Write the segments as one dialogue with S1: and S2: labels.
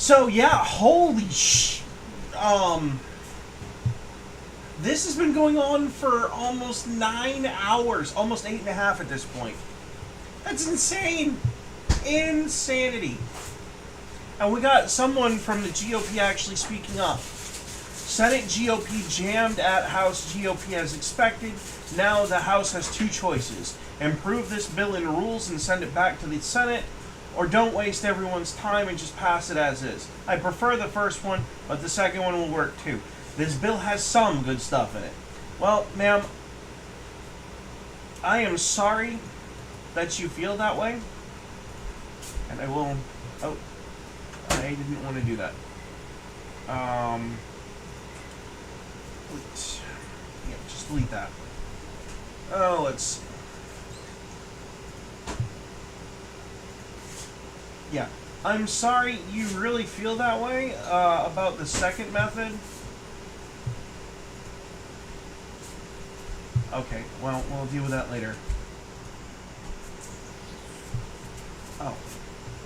S1: So yeah, this has been going on for almost 9 hours, almost 8.5 at this point. That's insane, insanity. And we got someone from the GOP actually speaking up. Senate GOP jammed at House GOP as expected. Now the House has two choices: improve this bill in rules and send it back to the Senate, or don't waste everyone's time and just pass it as is. I prefer the first one, but the second one will work too. This bill has some good stuff in it. Well, ma'am, I am sorry that you feel that way. And I will... Oh, I didn't want to do that. Yeah, just delete that. Oh, let's... Yeah. I'm sorry you really feel that way about the second method. Okay, well, we'll deal with that later. Oh,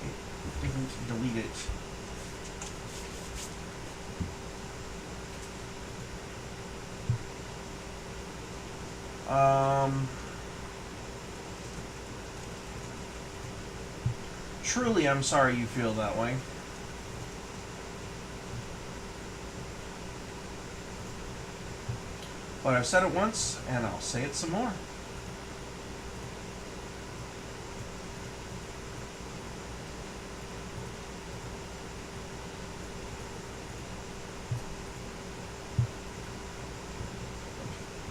S1: it didn't delete it. Truly, I'm sorry you feel that way. But I've said it once, and I'll say it some more.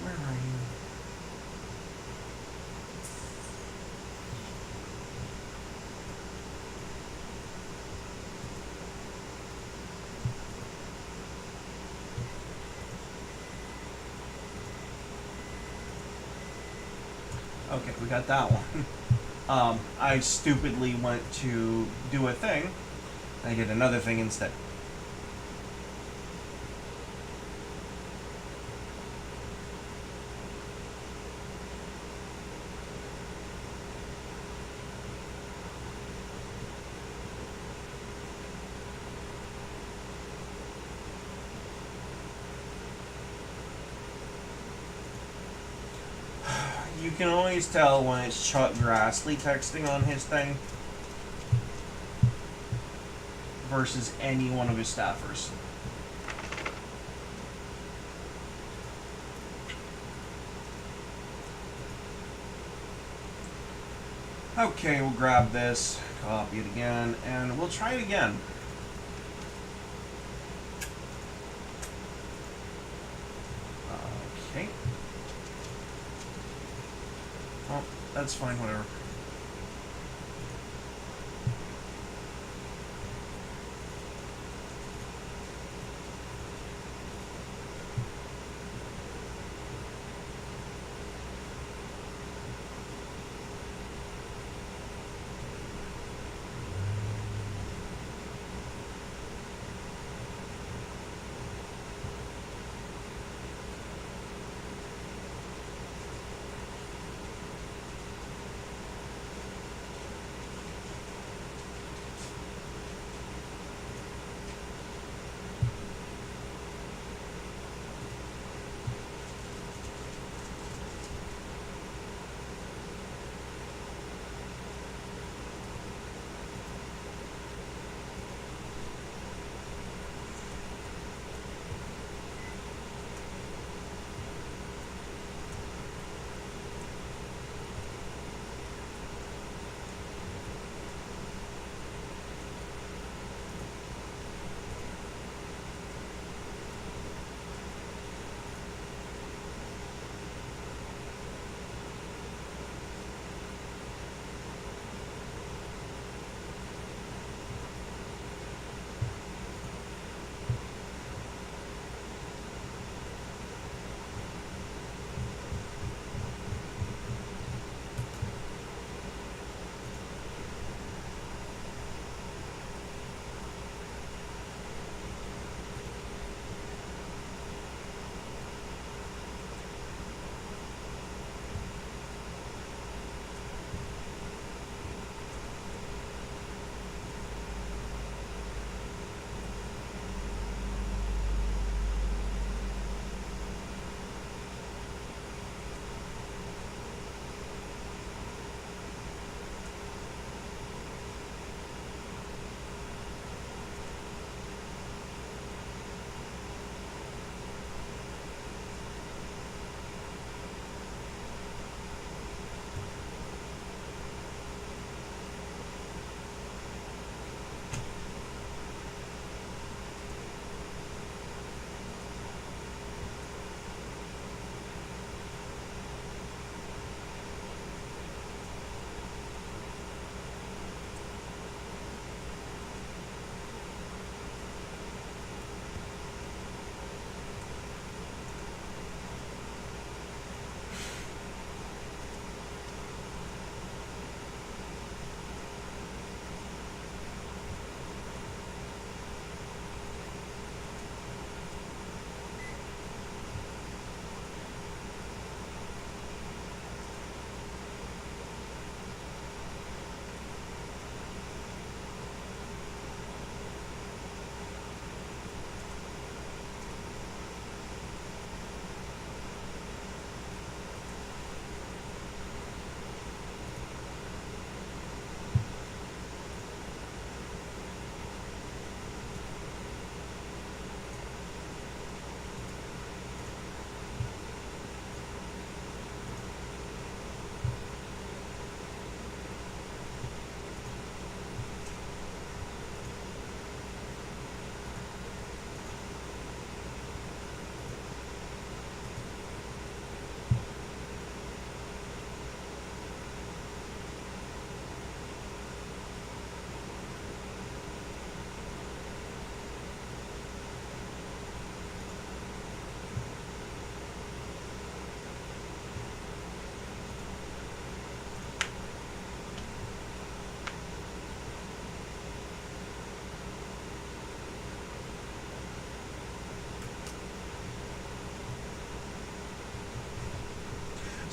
S1: Where are you? Okay, we got that one. I stupidly went to do a thing. I did another thing instead. You can always tell when it's Chuck Grassley texting on his thing versus any one of his staffers. Okay, we'll grab this, copy it again, and we'll try it again. Okay. Well, that's fine, whatever.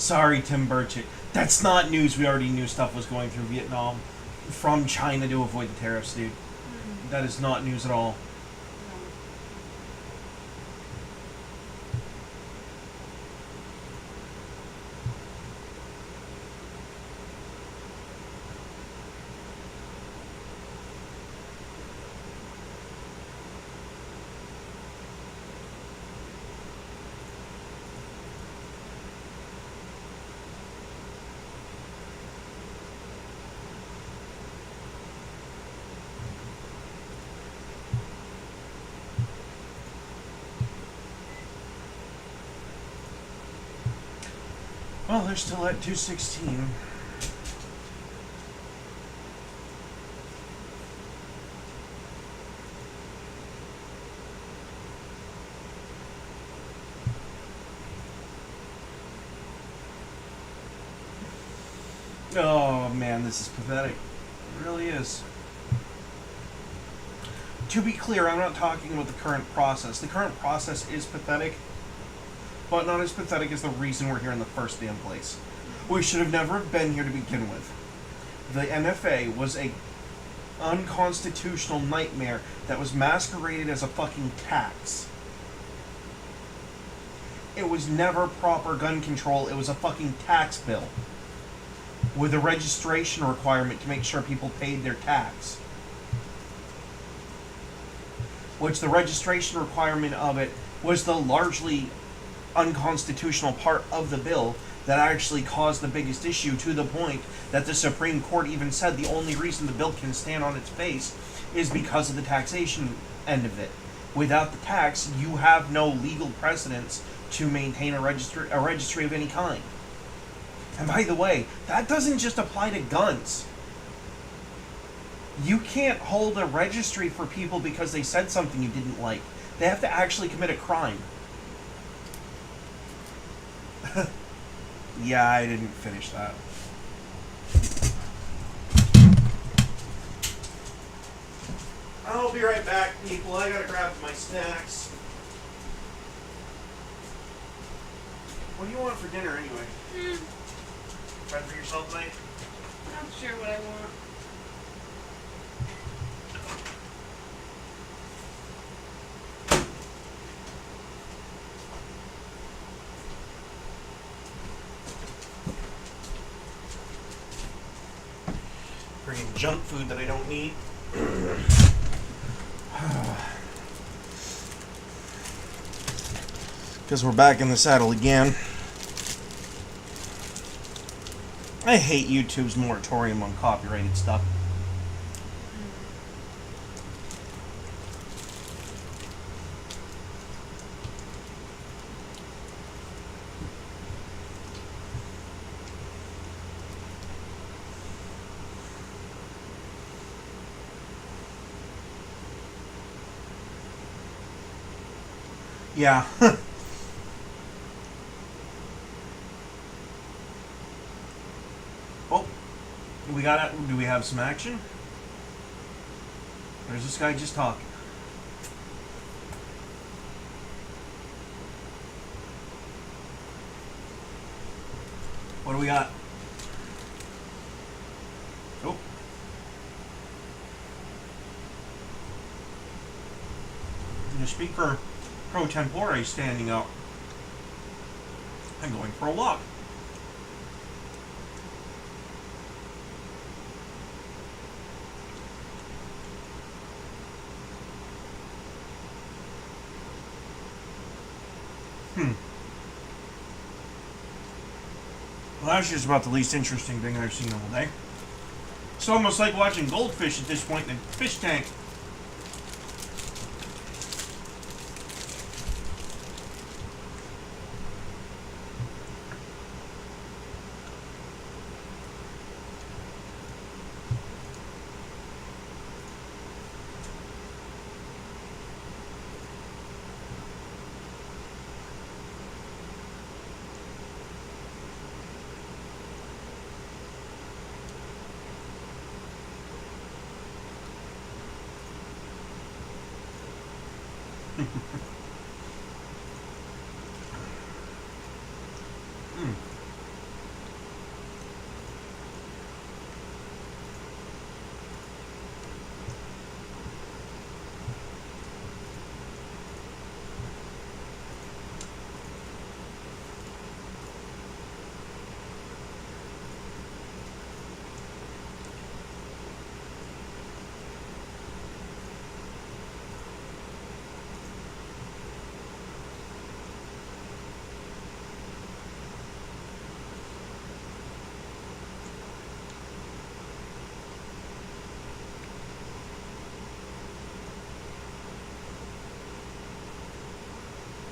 S1: Sorry, Tim Burchett. That's not news. We already knew stuff was going through Vietnam from China to avoid the tariffs, dude. That is not news at all. Well, they're still at 216. Oh man, this is pathetic. It really is. To be clear, I'm not talking about the current process. The current process is pathetic, but not as pathetic as the reason we're here in the first damn place. We should have never been here to begin with. The NFA was a unconstitutional nightmare that was masqueraded as a fucking tax. It was never proper gun control, it was a fucking tax bill. With a registration requirement to make sure people paid their tax. Which the registration requirement of it was the largely unconstitutional part of the bill that actually caused the biggest issue, to the point that the Supreme Court even said the only reason the bill can stand on its face is because of the taxation end of it. Without the tax, you have no legal precedence to maintain a registry of any kind. And by the way, that doesn't just apply to guns. You can't hold a registry for people because they said something you didn't like. They have to actually commit a crime. Yeah, I didn't finish that. I'll be right back, people. I gotta grab my snacks. What do you want for dinner anyway? Try for yourself tonight?
S2: Not sure what I want.
S1: Freaking junk food that I don't need. Because we're back in the saddle again. I hate YouTube's moratorium on copyrighted stuff. Yeah. Oh, do we have some action? Or is this guy just talking? What do we got? Oh. The speaker pro tempore is standing up and going for a walk. Well, that's just about the least interesting thing I've seen all day. It's almost like watching goldfish at this point in a fish tank.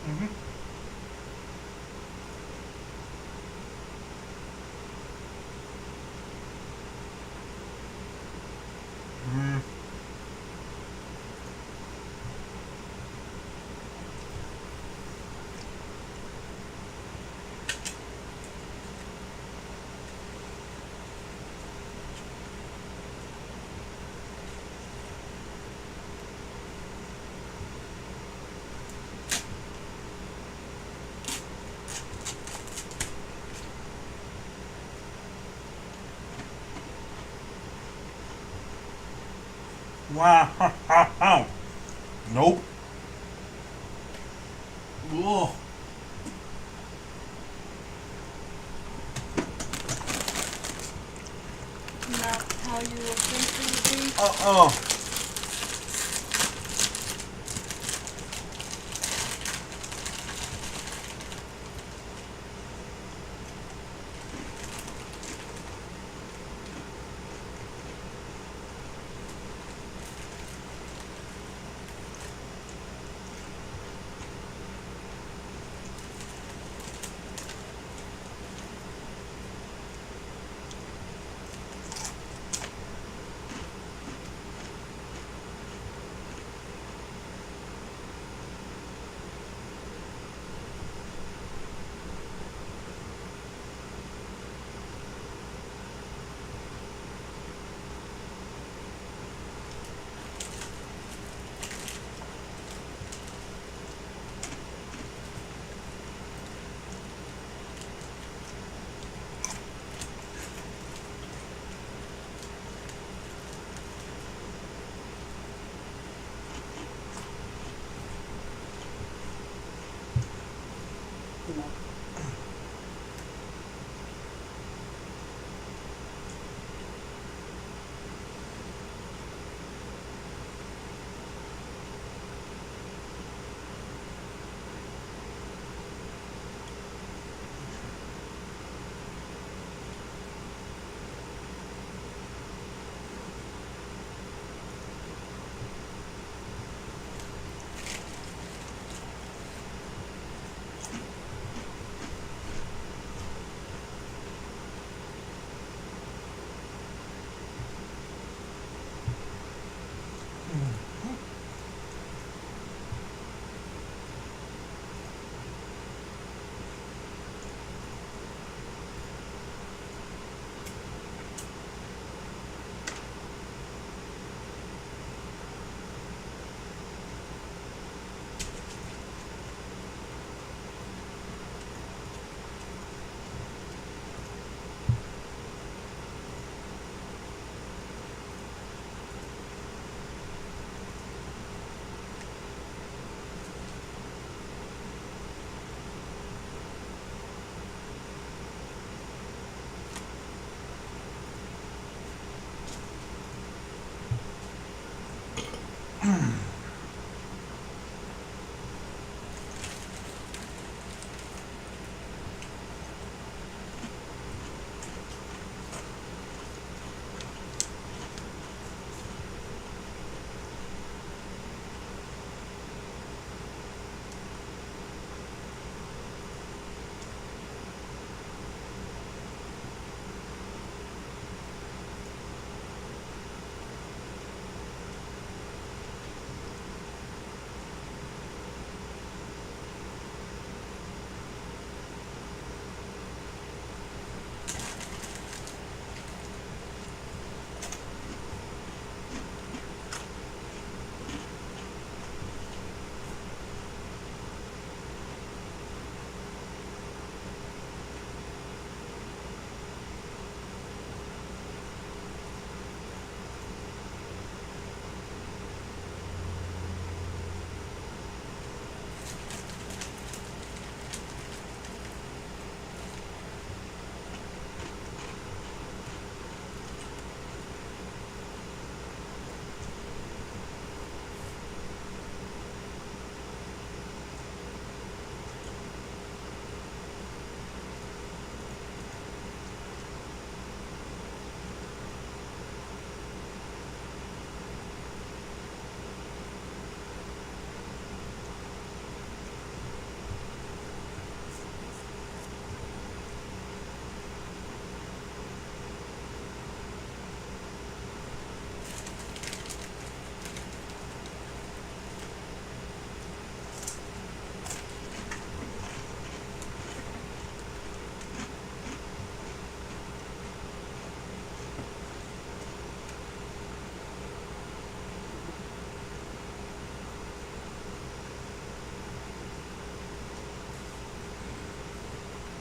S1: Mm-hmm. Mm. Wow. Nope. Ugh.
S2: Not how you would think it would be.
S1: Uh-uh.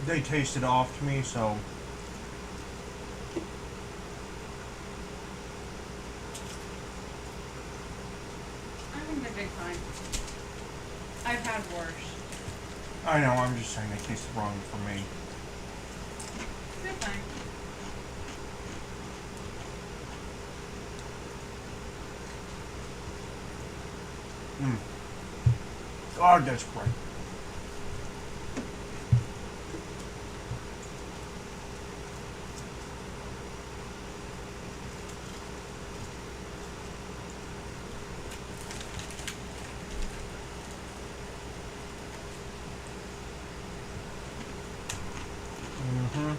S1: they tasted off to me, so.
S2: I think they'd be fine. I've had worse.
S1: I know, I'm just saying they tasted wrong for me.
S2: They're fine.
S1: God, that's great. Mm-hmm.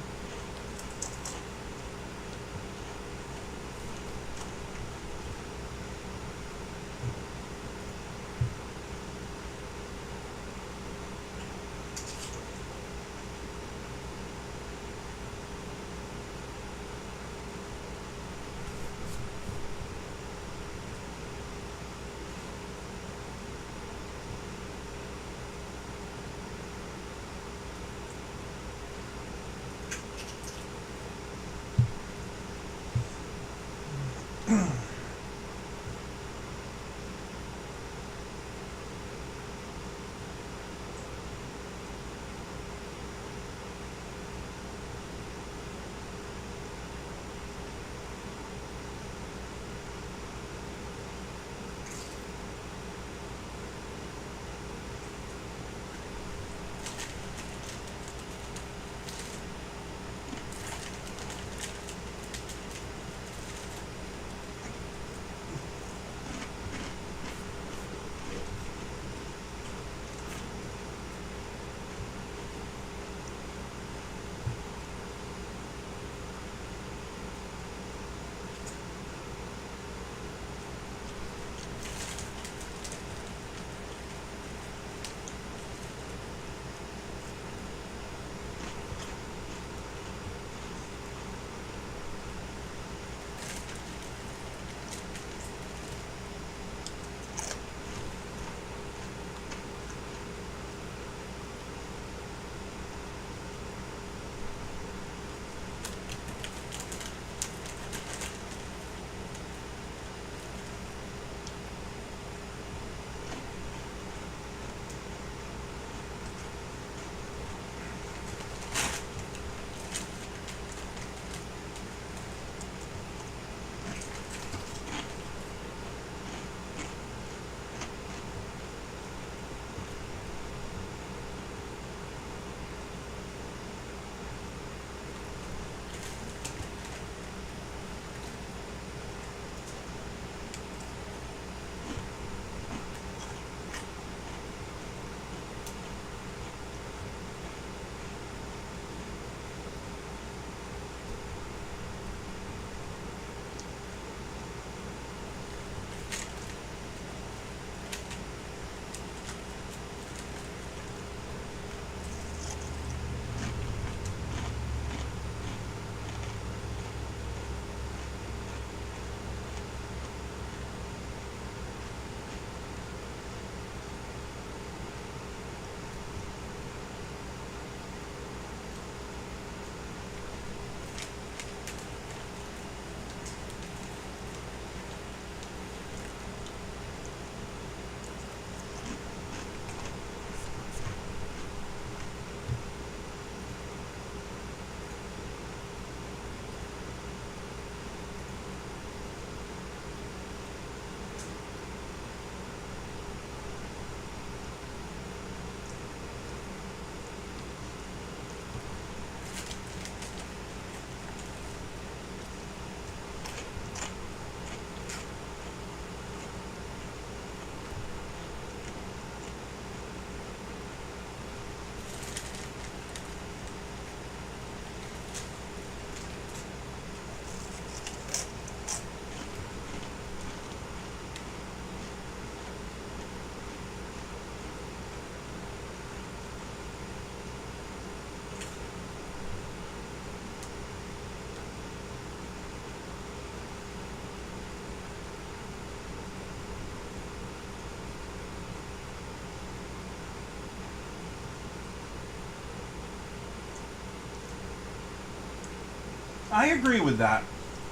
S1: I agree with that.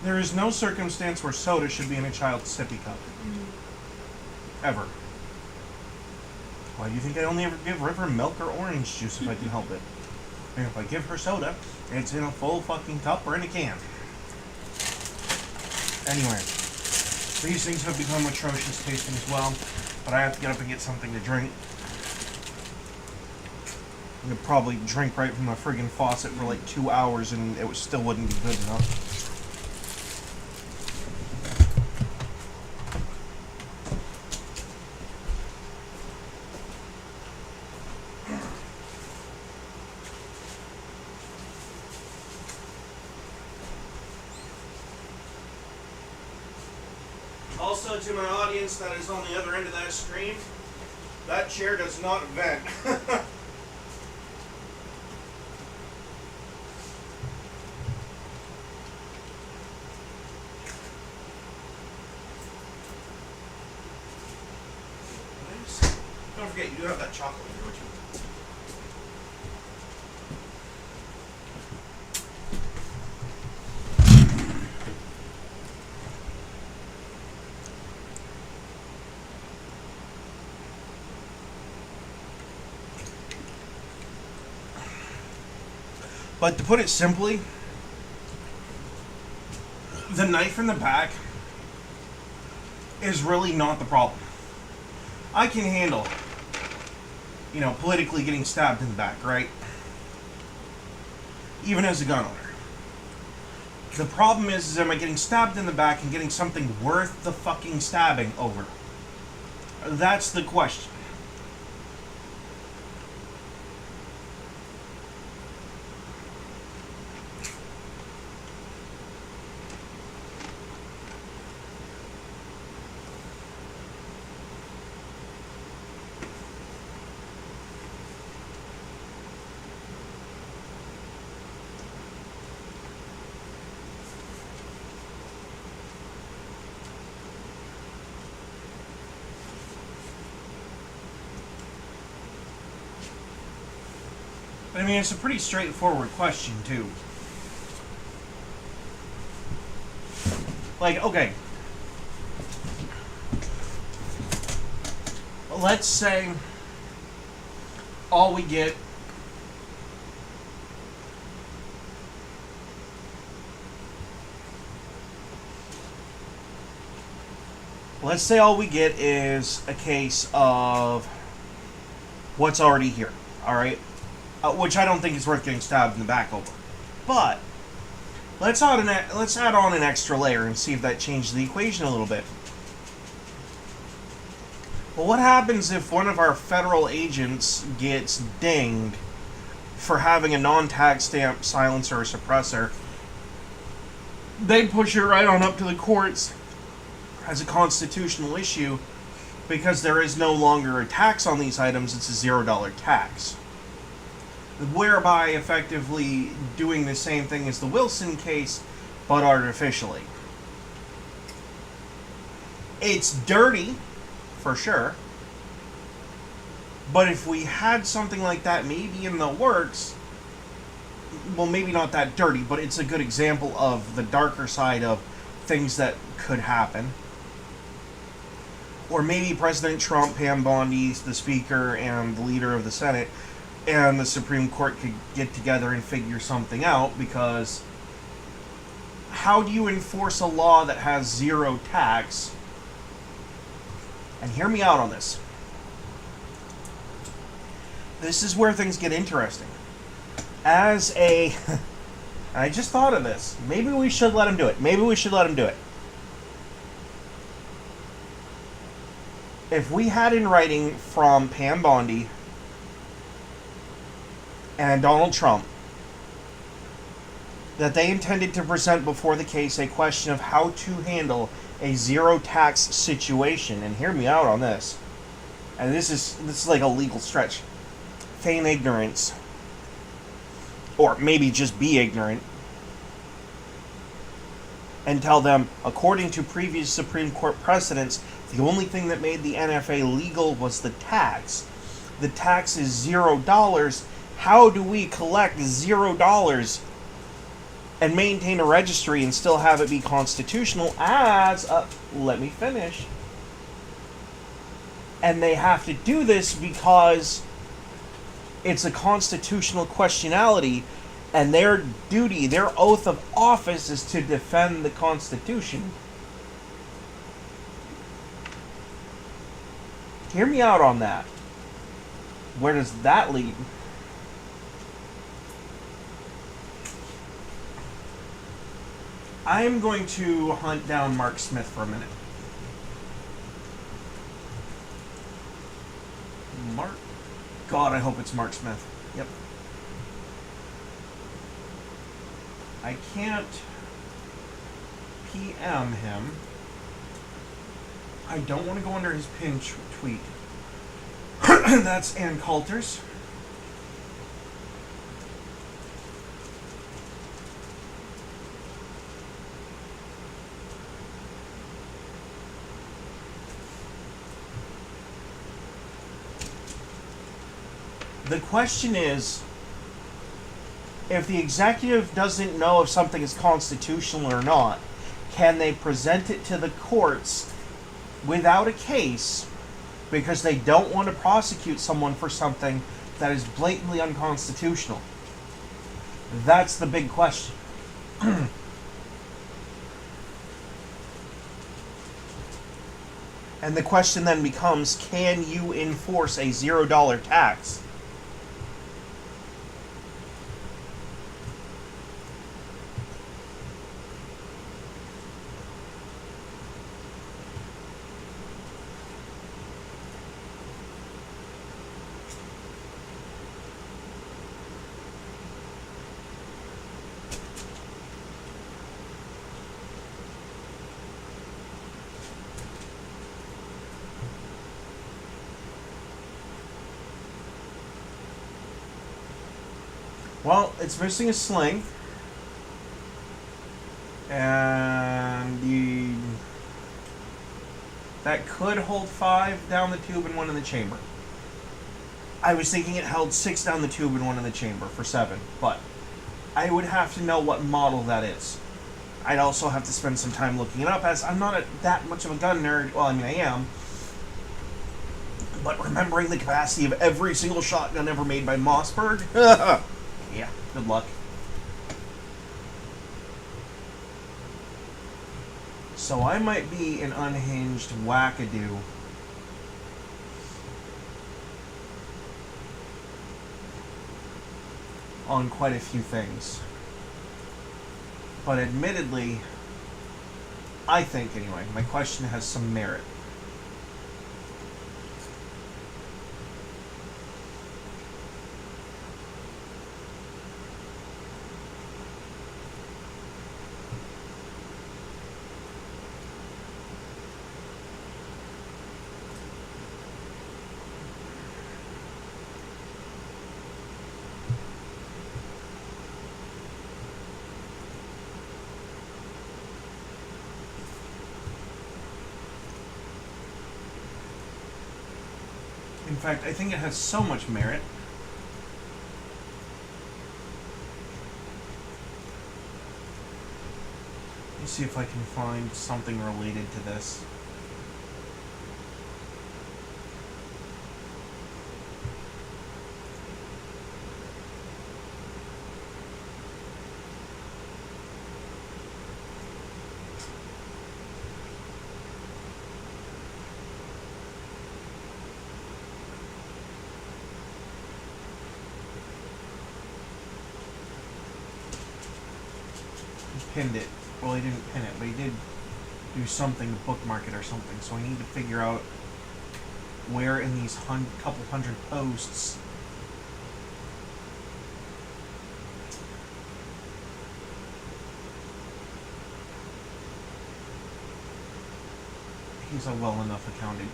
S1: There is no circumstance where soda should be in a child's sippy cup. Ever. Why do you think I only ever give River milk or orange juice if I can help it? And if I give her soda, it's in a full fucking cup or in a can. Anyway, these things have become atrocious tasting as well, but I have to get up and get something to drink. I could probably drink right from the friggin' faucet for like 2 hours and it still wouldn't be good enough. Also, to my audience that is on the other end of that screen, that chair does not vent. Don't forget, you do have that chocolate here, don't you? But to put it simply, the knife in the back is really not the problem. I can handle, politically getting stabbed in the back, right? Even as a gun owner. The problem is am I getting stabbed in the back and getting something worth the fucking stabbing over? That's the question. I mean, it's a pretty straightforward question, too. Like, okay. Let's say all we get is a case of what's already here, alright? Which I don't think is worth getting stabbed in the back over. But let's add on an extra layer and see if that changes the equation a little bit. Well, what happens if one of our federal agents gets dinged for having a non-tag stamp silencer or suppressor? They push it right on up to the courts as a constitutional issue because there is no longer a tax on these items, it's a $0 tax. Whereby effectively doing the same thing as the Wilson case, but artificially. It's dirty, for sure. But if we had something like that maybe in the works, well, maybe not that dirty, but it's a good example of the darker side of things that could happen. Or maybe President Trump, Pam Bondi, the Speaker, and the leader of the Senate, and the Supreme Court could get together and figure something out, because how do you enforce a law that has zero tax? And hear me out on this. This is where things get interesting. I just thought of this. Maybe we should let him do it. If we had in writing from Pam Bondi and Donald Trump that they intended to present before the case a question of how to handle a zero tax situation, and hear me out on this, and this is like a legal stretch, feign ignorance, or maybe just be ignorant, and tell them, according to previous Supreme Court precedents, the only thing that made the NFA legal was the tax. The tax is $0. How do we collect $0 and maintain a registry and still have it be constitutional as a, let me finish. And they have to do this because it's a constitutional questionality, and their duty, their oath of office is to defend the Constitution. Hear me out on that. Where does that lead? I'm going to hunt down Mark Smith for a minute. Mark? God, I hope it's Mark Smith. Yep. I can't PM him. I don't want to go under his pin tweet. That's Ann Coulter's. The question is, if the executive doesn't know if something is constitutional or not, can they present it to the courts without a case because they don't want to prosecute someone for something that is blatantly unconstitutional? That's the big question. And the question then becomes, can you enforce a $0 tax? Well, it's missing a sling. And that could hold 5 down the tube and 1 in the chamber. I was thinking it held 6 down the tube and 1 in the chamber for 7, but I would have to know what model that is. I'd also have to spend some time looking it up, as I'm not that much of a gun nerd. Well, I mean, I am. But remembering the capacity of every single shotgun ever made by Mossberg? Yeah, good luck. So I might be an unhinged wackadoo. On quite a few things. But admittedly, I think anyway, my question has some merit. In fact, I think it has so much merit. Let me see if I can find something related to this. Pinned it. Well, he didn't pin it, but he did do something to bookmark it or something. So I need to figure out where in these couple hundred posts he's a well enough accounted,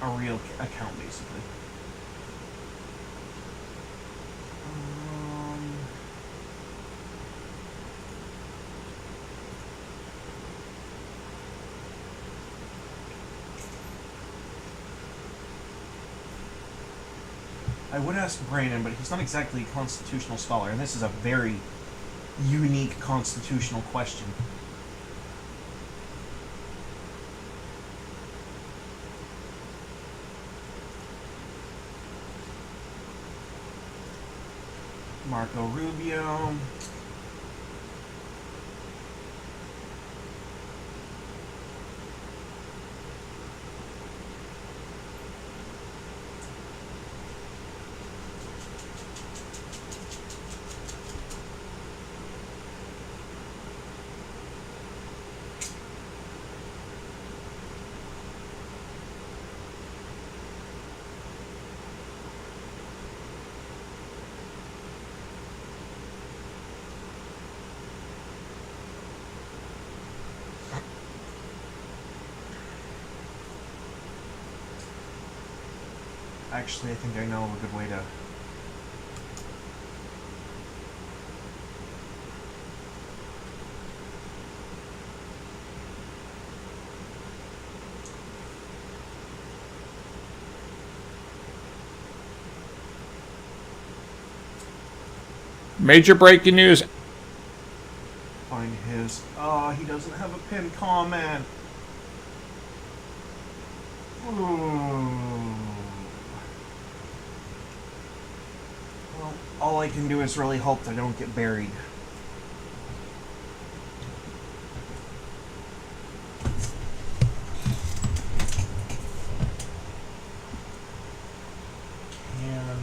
S1: a real account basically. I would ask Brandon, but he's not exactly a constitutional scholar, and this is a very unique constitutional question. Marco Rubio. Actually, I think I know a good way to...
S3: Major breaking news.
S1: Find his... Oh, he doesn't have a pinned comment. Ooh. Well, all I can do is really hope they don't get buried. Can...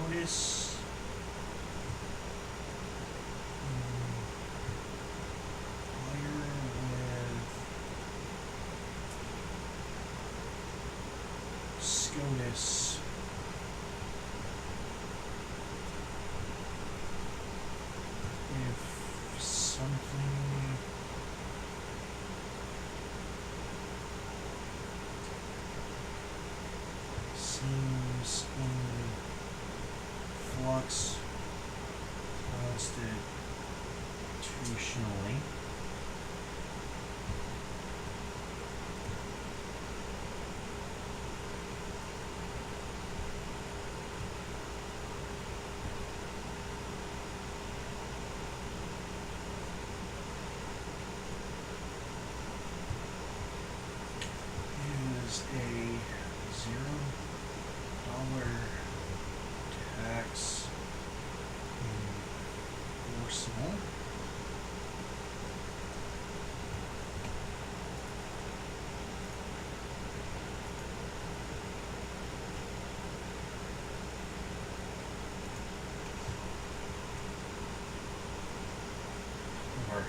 S1: POTUS... Fire with... SCOTUS... If something... seems in flux constitutionally, is a $0 tax enforceable. Or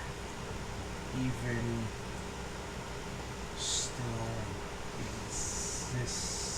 S1: even still existent.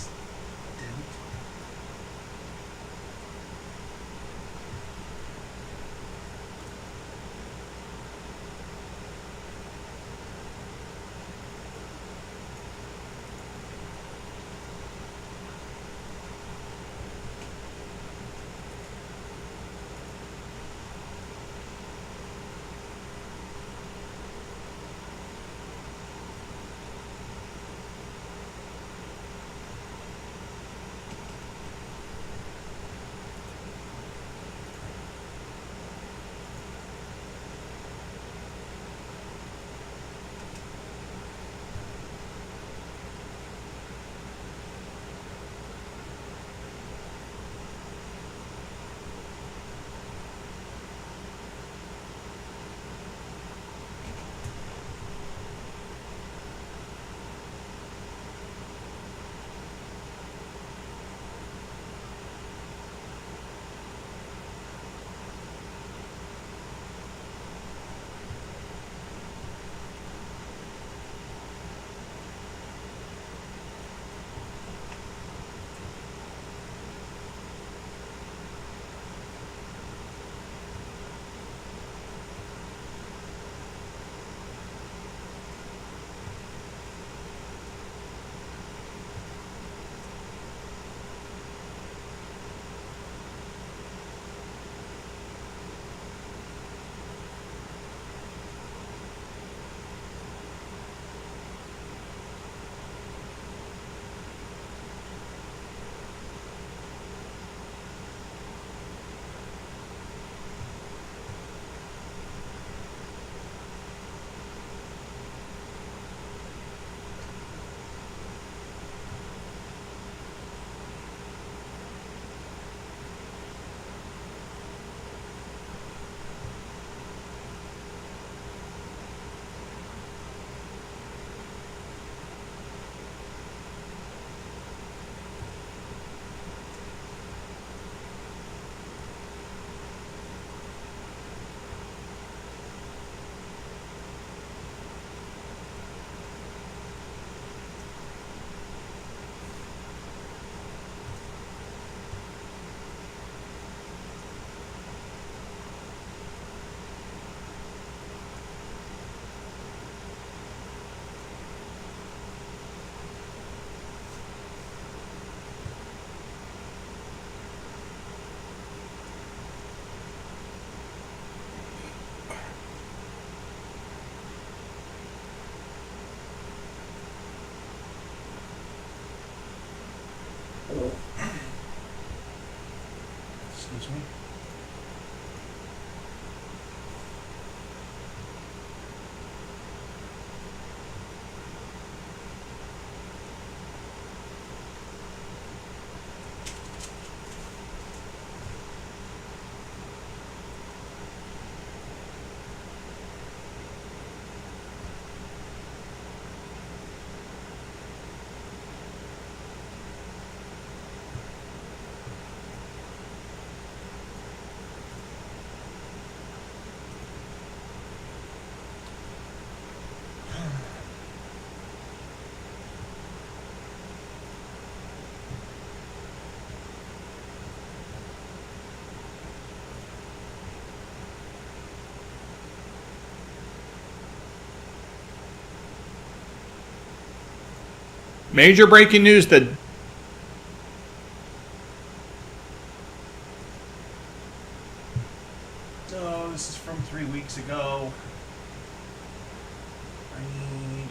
S3: Major breaking news that
S1: Oh, this is from 3 weeks ago. I need...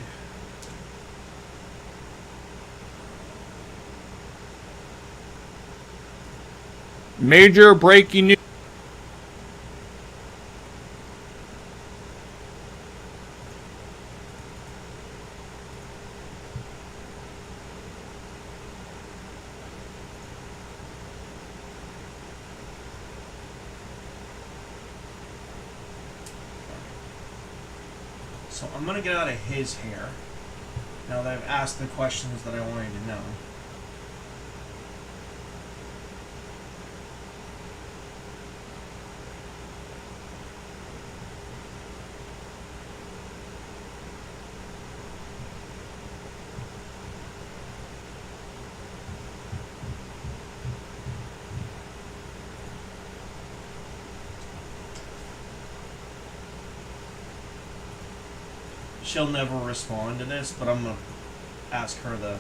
S3: major breaking news.
S1: So I'm going to get out of his hair, now that I've asked the questions that I wanted to know. She'll never respond to this, but I'm going to ask her the...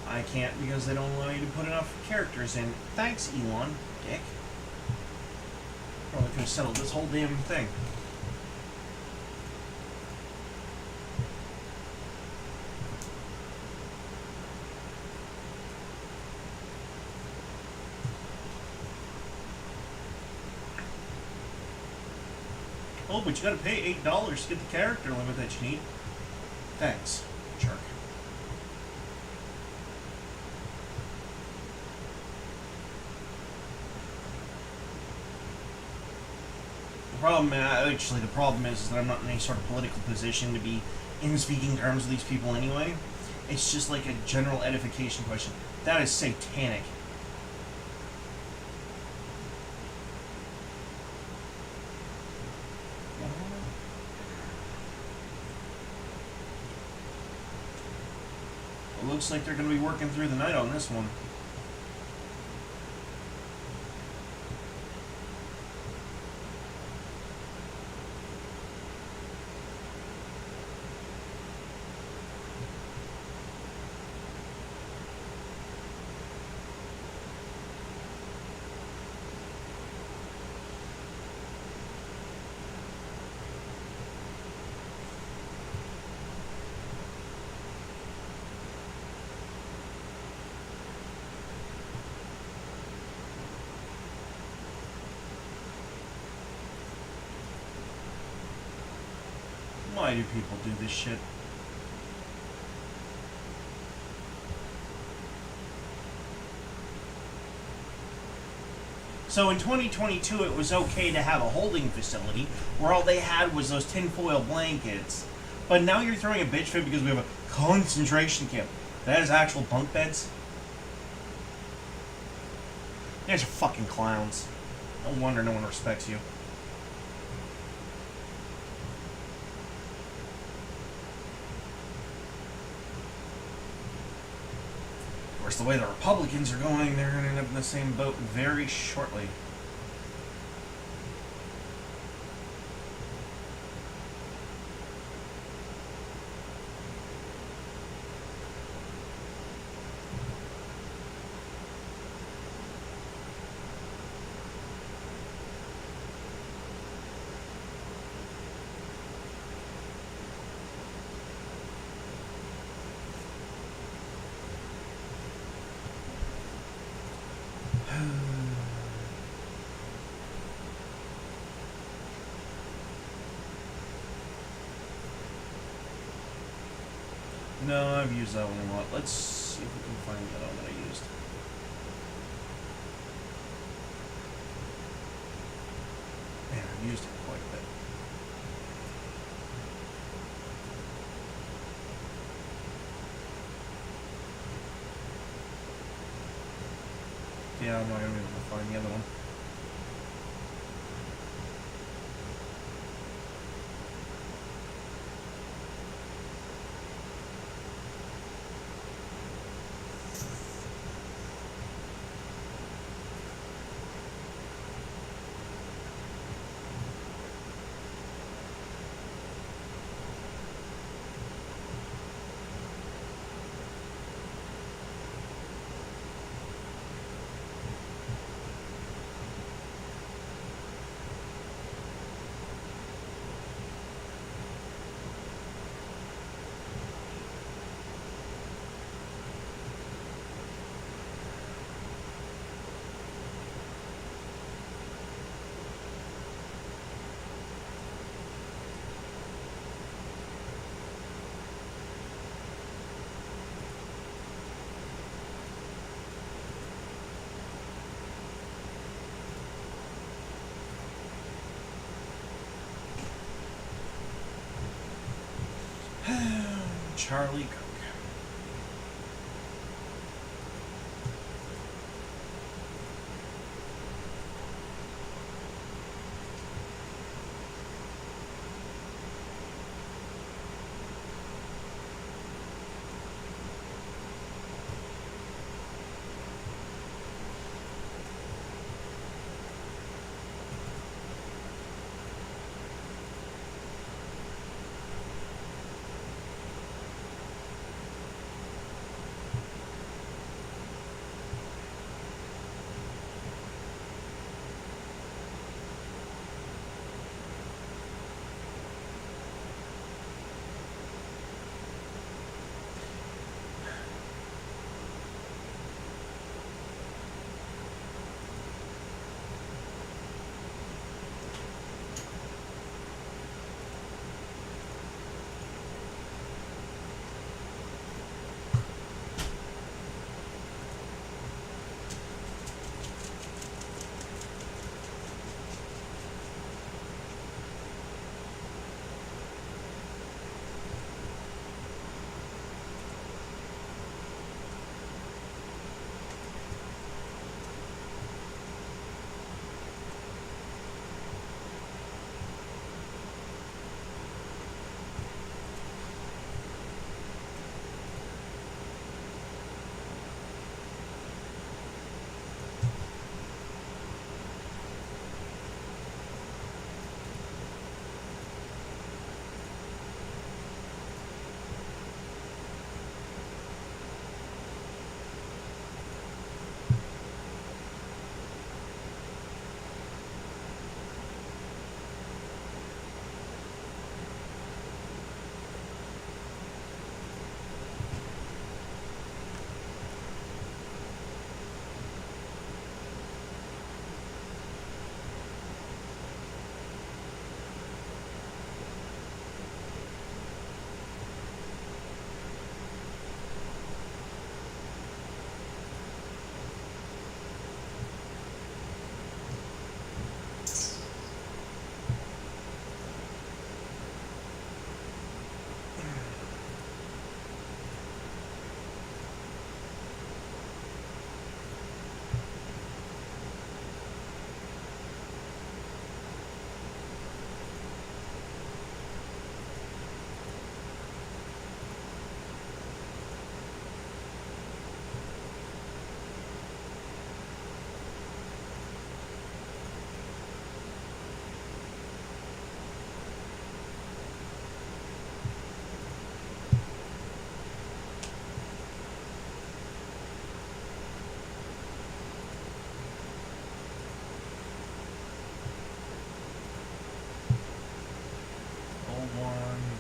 S1: I can't because they don't allow you to put enough characters in. Thanks, Elon, dick. Probably could have settled this whole damn thing. Oh, but you gotta pay $8 to get the character limit that you need. Thanks, jerk. The problem is that I'm not in any sort of political position to be in speaking terms with these people anyway. It's just like a general edification question. That is satanic. It looks like they're going to be working through the night on this one. Why do people do this shit? So in 2022, it was okay to have a holding facility where all they had was those tinfoil blankets. But now you're throwing a bitch fit because we have a concentration camp that has actual bunk beds? You guys are fucking clowns. No wonder no one respects you. Of course, the way the Republicans are going, they're going to end up in the same boat very shortly. No, I've used that one a lot. Let's see if we can find the other one that I used. Man, I've used it quite a bit. Yeah, I'm not going to be able to find the other one. Charlie Cook.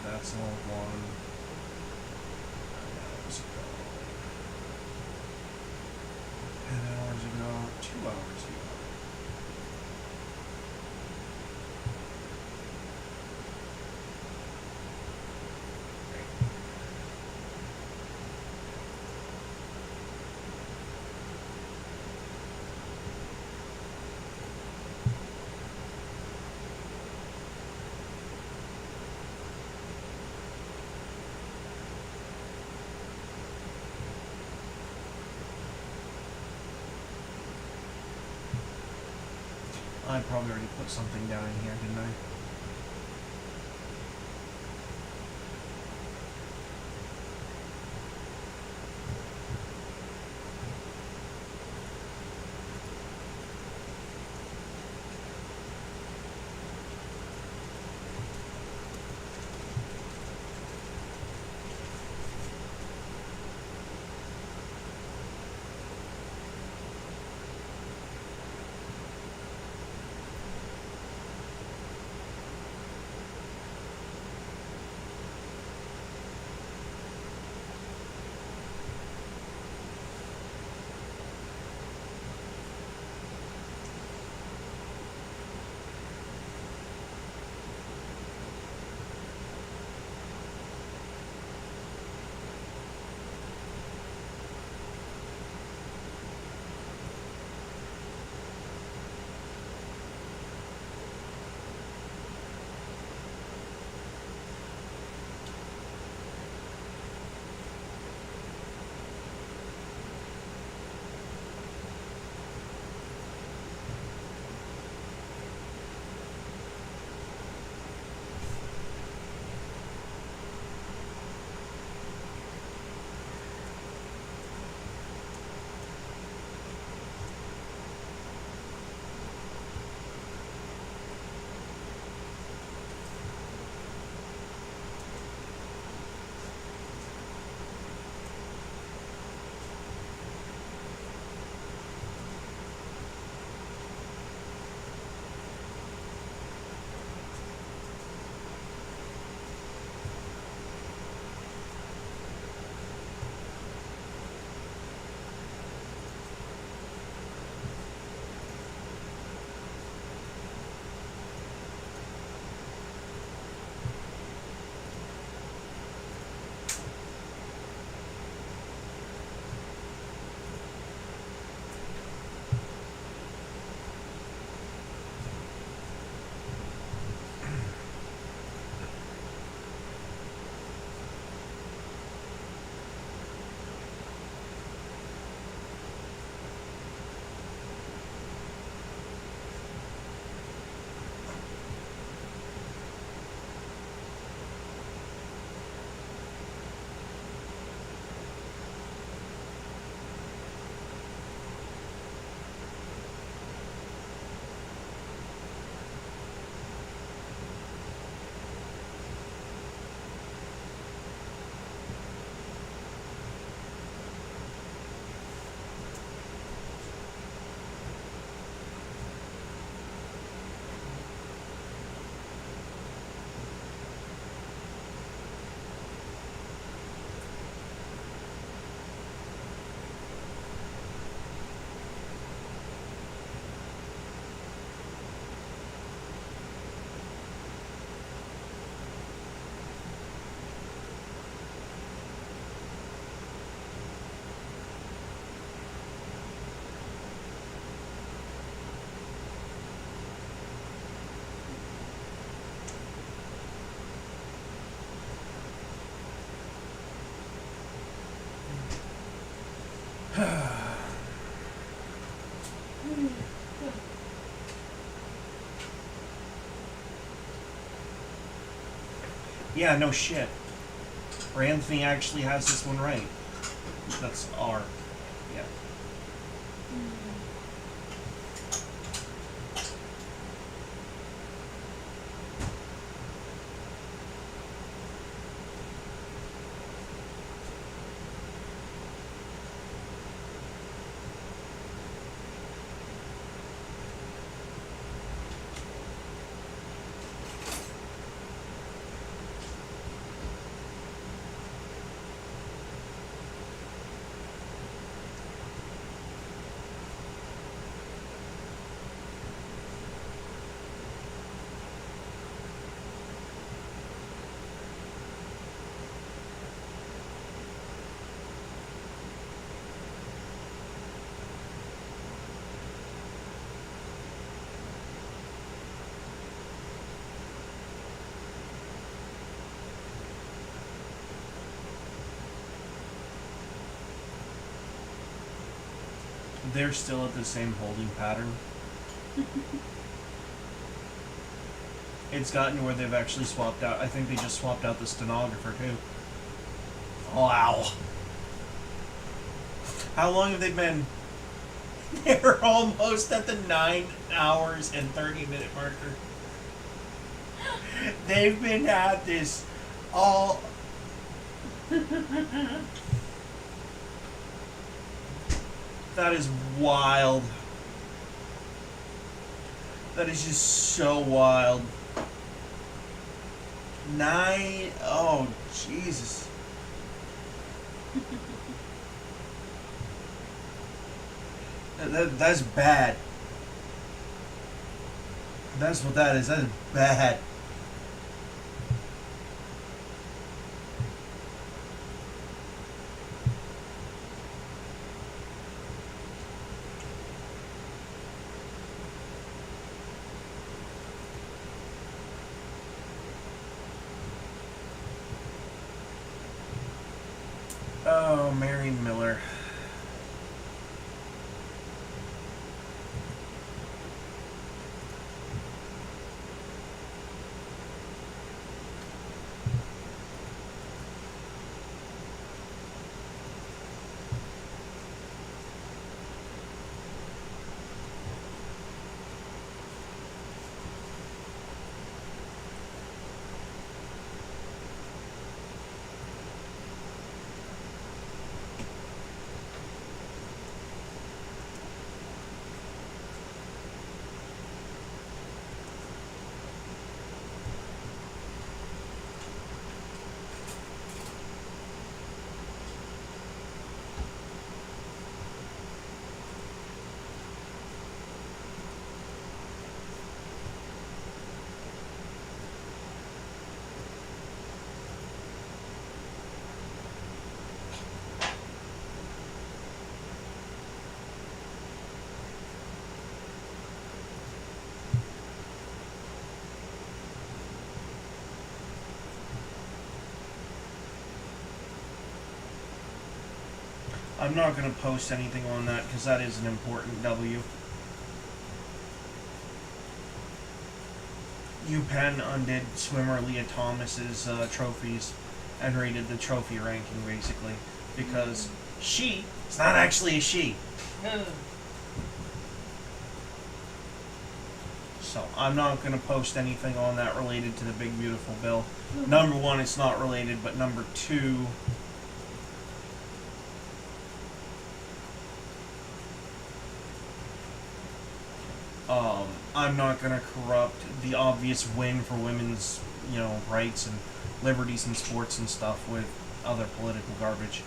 S1: That's an old one. 9 hours ago. 10 hours ago. 2 hours ago. I probably already put something down in here, didn't I? Yeah, no shit. Or Anthony actually has this one right. That's R. Yeah. They're still at the same holding pattern. It's gotten to where they've actually swapped out. I think they just swapped out the stenographer too. Wow. How long have they been? They're almost at the 9 hours and 30-minute marker. They've been at this all. That is wild. That is just so wild. 9. Oh, Jesus. That's bad. That's what that is. That is bad. Oh, Mary Miller. I'm not going to post anything on that because that is an important W. UPenn undid swimmer Leah Thomas's trophies and rated the trophy ranking basically because she is not actually a she. So I'm not going to post anything on that related to the big beautiful bill. Number one, it's not related, but number two, I'm not going to corrupt the obvious win for women's, rights and liberties in sports and stuff with other political garbage.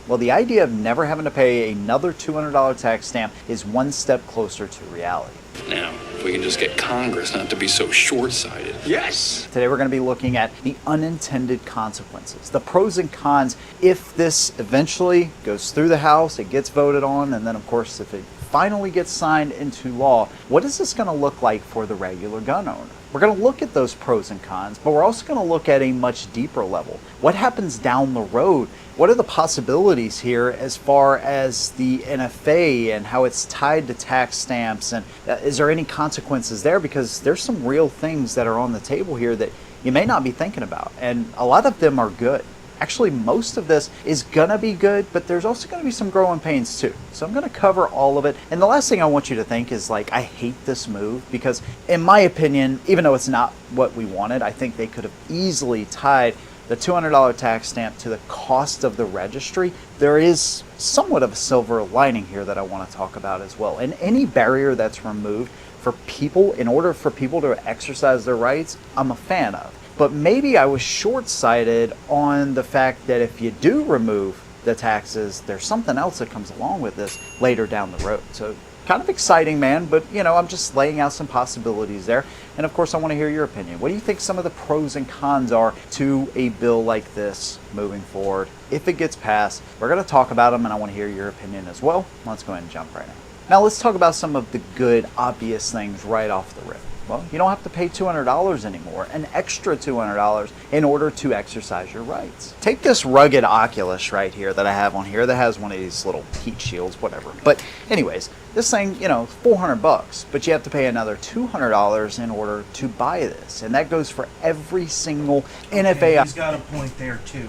S4: Well, the idea of never having to pay another $200 tax stamp is one step closer to reality.
S5: Now, if we can just get Congress not to be so short-sighted. Yes!
S4: Today we're going to be looking at the unintended consequences, the pros and cons if this eventually goes through the House, it gets voted on, and then of course if it finally gets signed into law, what is this going to look like for the regular gun owner? We're going to look at those pros and cons, but we're also going to look at a much deeper level. What happens down the road? What are the possibilities here as far as the NFA and how it's tied to tax stamps? And is there any consequences there? Because there's some real things that are on the table here that you may not be thinking about. And a lot of them are good. Actually, most of this is gonna be good, but there's also gonna be some growing pains too. So I'm gonna cover all of it. And the last thing I want you to think is like, I hate this move because in my opinion, even though it's not what we wanted, I think they could have easily tied the $200 tax stamp to the cost of the registry. There is somewhat of a silver lining here that I want to talk about as well. And any barrier that's removed for people, in order for people to exercise their rights, I'm a fan of. But maybe I was short-sighted on the fact that if you do remove the taxes, there's something else that comes along with this later down the road. So kind of exciting, man, but you know, I'm just laying out some possibilities there. And of course, I want to hear your opinion. What do you think some of the pros and cons are to a bill like this moving forward? If it gets passed, we're going to talk about them and I want to hear your opinion as well. Let's go ahead and jump right now. Now let's talk about some of the good, obvious things right off the rip. Well, you don't have to pay $200 anymore, an extra $200 in order to exercise your rights. Take this rugged Oculus right here that I have on here that has one of these little heat shields, whatever. But anyways, this thing, you know, $400, but you have to pay another $200 in order to buy this. And that goes for every single NFA.
S1: Okay, he's got a point there too.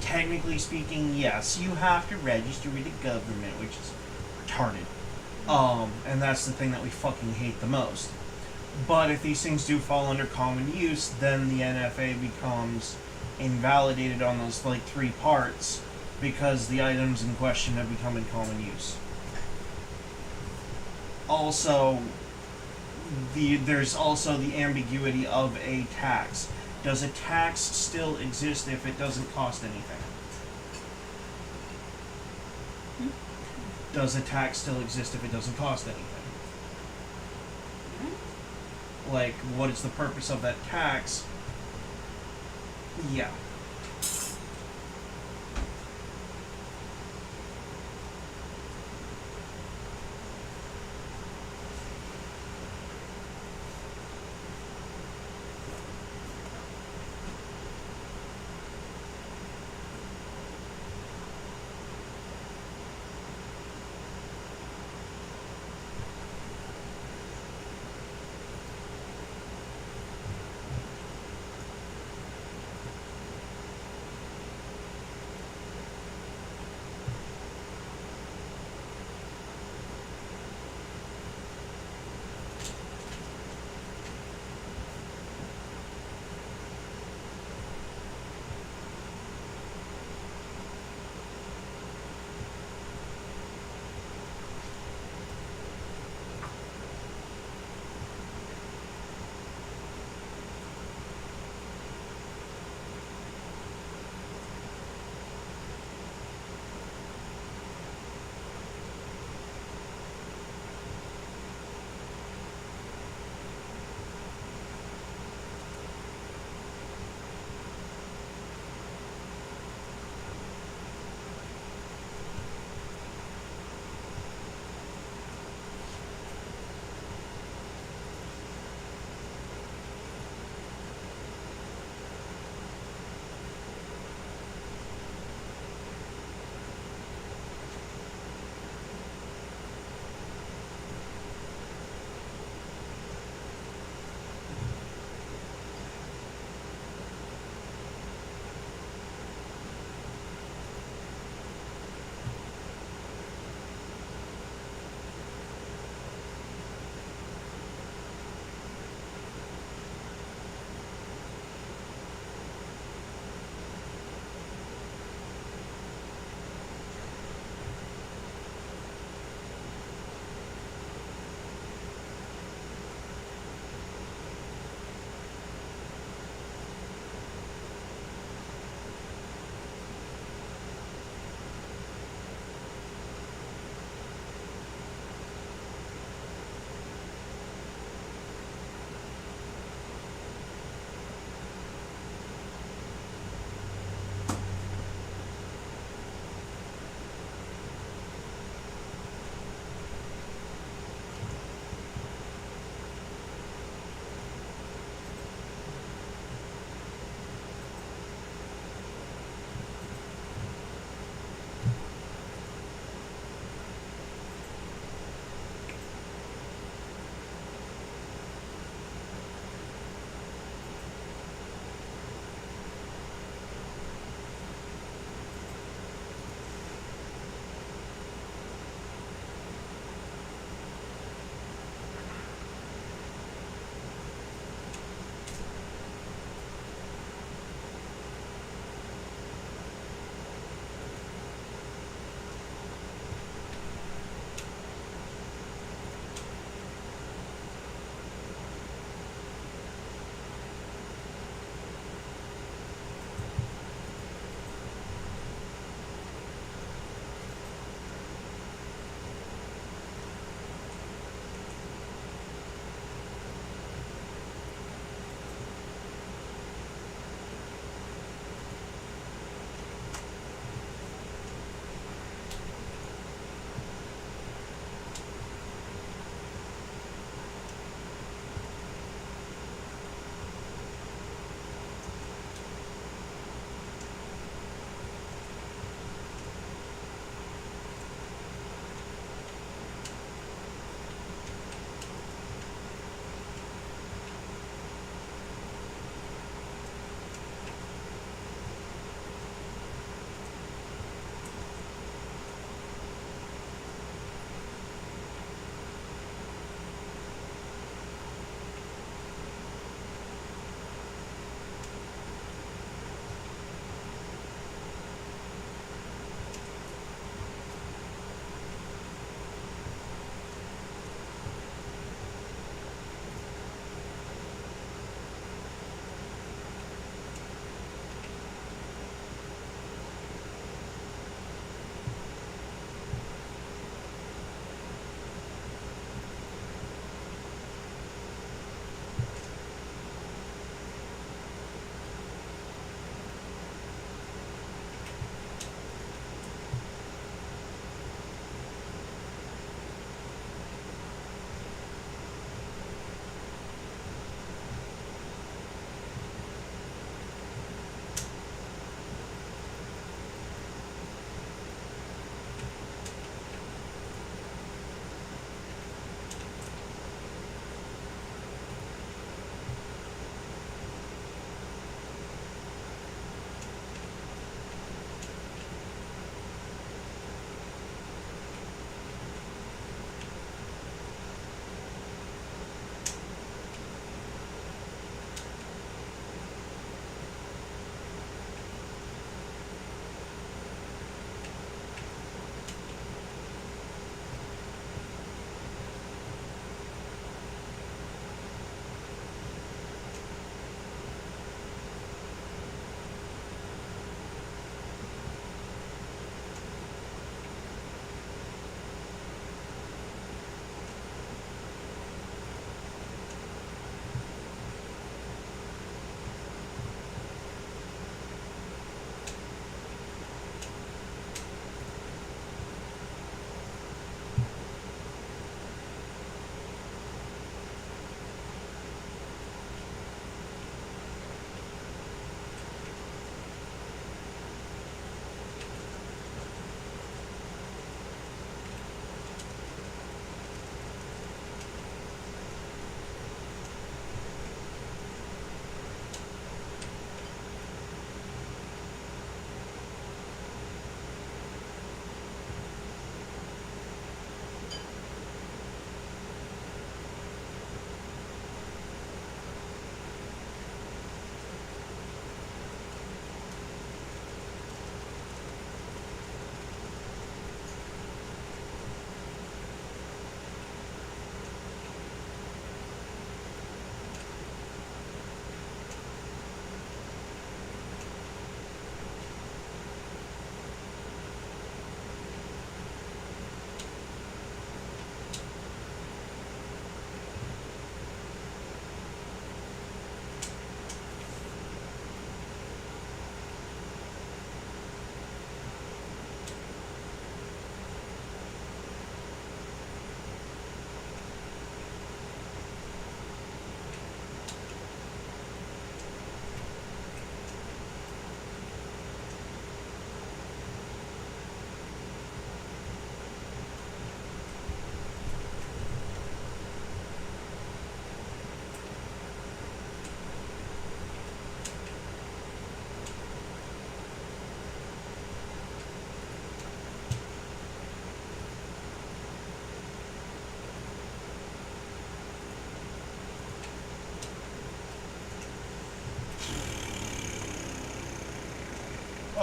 S1: Technically speaking, yes, you have to register with the government, which is retarded. And that's the thing that we fucking hate the most. But if these things do fall under common use, then the NFA becomes invalidated on those like 3 parts because the items in question have become in common use. Also, there's also the ambiguity of a tax. Does a tax still exist if it doesn't cost anything? Does a tax still exist if it doesn't cost anything? Like, what is the purpose of that tax? Yeah.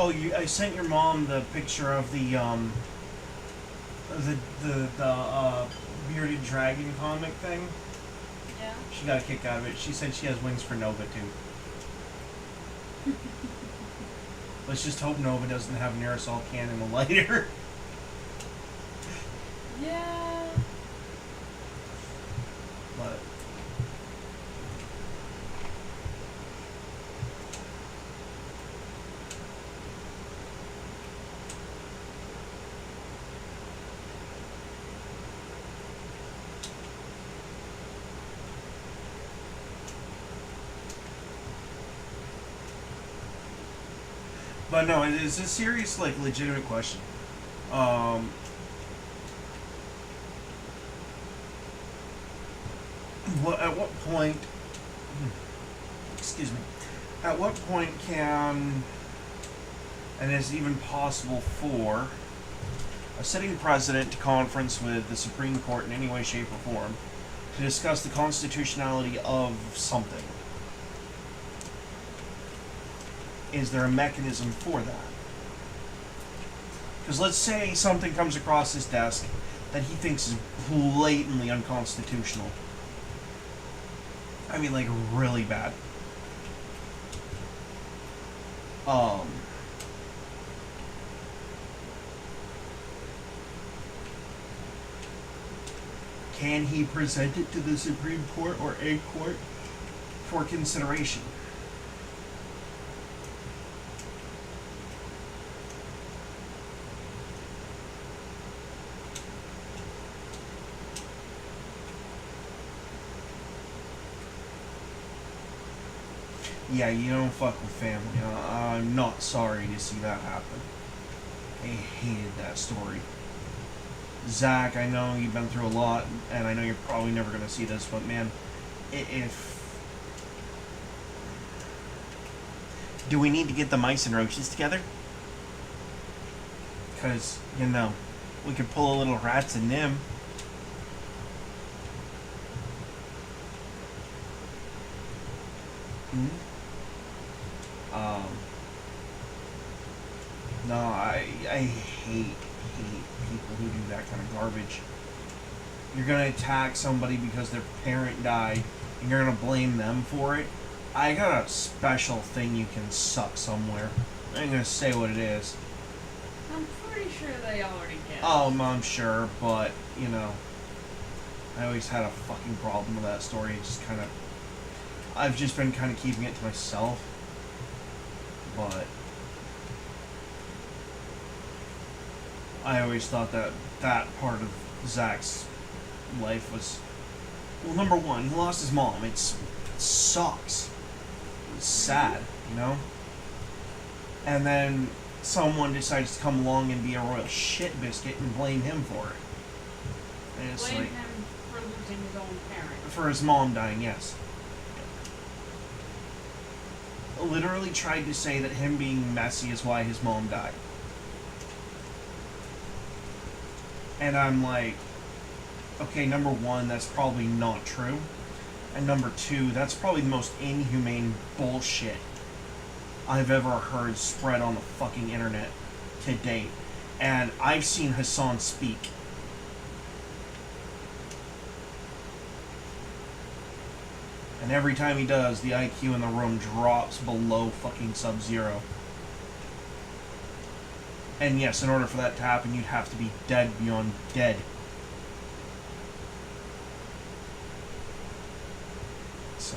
S1: I sent your mom the picture of the bearded dragon comic thing.
S2: Yeah.
S1: She got a kick out of it. She said she has wings for Nova too. Let's just hope Nova doesn't have an aerosol can and a lighter.
S2: Yeah.
S1: But no, it's a serious, like, legitimate question. At what point? Excuse me. At what point can, and is it even possible for, a sitting president to conference with the Supreme Court in any way, shape, or form to discuss the constitutionality of something? Is there a mechanism for that? Because let's say something comes across his desk that he thinks is blatantly unconstitutional. I mean, like, really bad. Can he present it to the Supreme Court or a court for consideration? Yeah, you don't fuck with family. I'm not sorry to see that happen. I hated that story. Zach, I know you've been through a lot, and I know you're probably never going to see this, but man, if... Do we need to get the mice and roaches together? Because, you know, we could pull a little rats and Nim. No, I hate people who do that kind of garbage. You're gonna attack somebody because their parent died, and you're gonna blame them for it. I got a special thing you can suck somewhere. I ain't gonna say what it is.
S2: I'm pretty sure they already get.
S1: Oh, I'm sure, but, you know, I always had a fucking problem with that story. It just kind of... I've just been kind of keeping it to myself. But... I always thought that that part of Zach's life was... Well, number one, he lost his mom. It sucks. It's sad, you know? And then someone decides to come along and be a royal shit biscuit and blame him for it. And it's
S2: Blame
S1: like...
S2: him for losing his own parent.
S1: For his mom dying, yes. Literally tried to say that him being messy is why his mom died. And I'm like, okay, number one, that's probably not true. And number two, that's probably the most inhumane bullshit I've ever heard spread on the fucking internet to date. And I've seen Hassan speak. And every time he does, the IQ in the room drops below fucking sub-zero. And yes, in order for that to happen, you'd have to be dead beyond dead. So...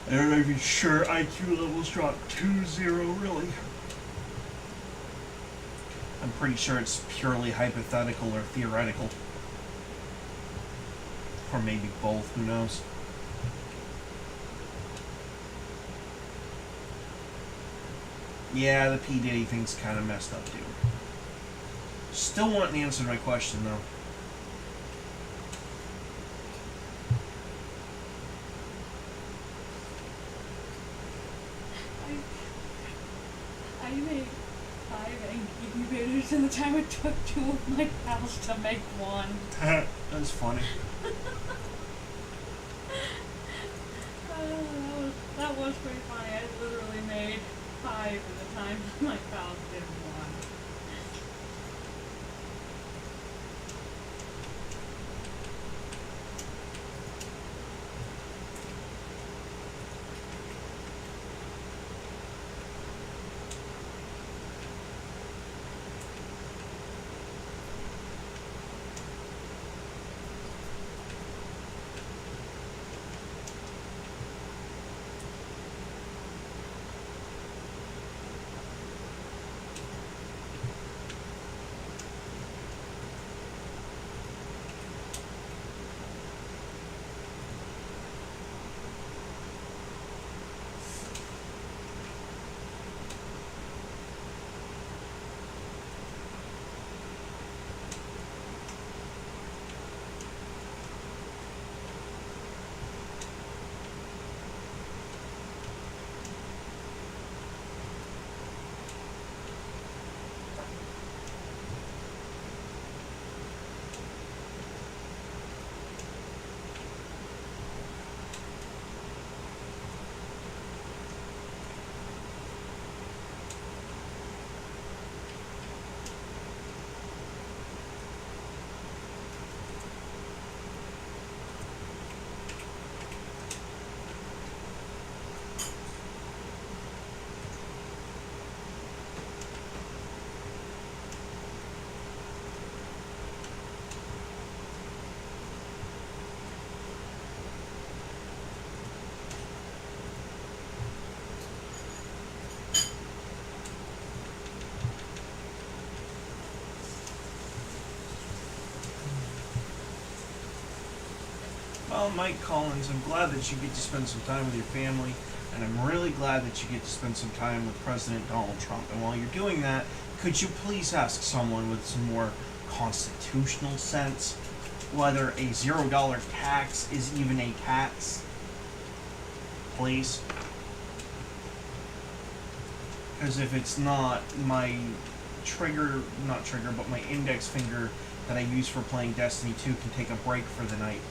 S1: I don't know if you're sure IQ levels drop to 0, really. I'm pretty sure it's purely hypothetical or theoretical. Or maybe both, who knows? Yeah, the P. Diddy thing's kind of messed up, too. Still want an answer to my question, though.
S2: I made 5 egg incubators in the time it took 2 of my pals to make 1.
S1: That's funny.
S2: That was That was pretty funny. I literally made 5 at the time my pals did 1.
S1: Well, Mike Collins, I'm glad that you get to spend some time with your family, and I'm really glad that you get to spend some time with President Donald Trump. And while you're doing that, could you please ask someone with some more constitutional sense whether a $0 tax is even a tax? Please? Because if it's not, my my index finger that I use for playing Destiny 2 can take a break for the night.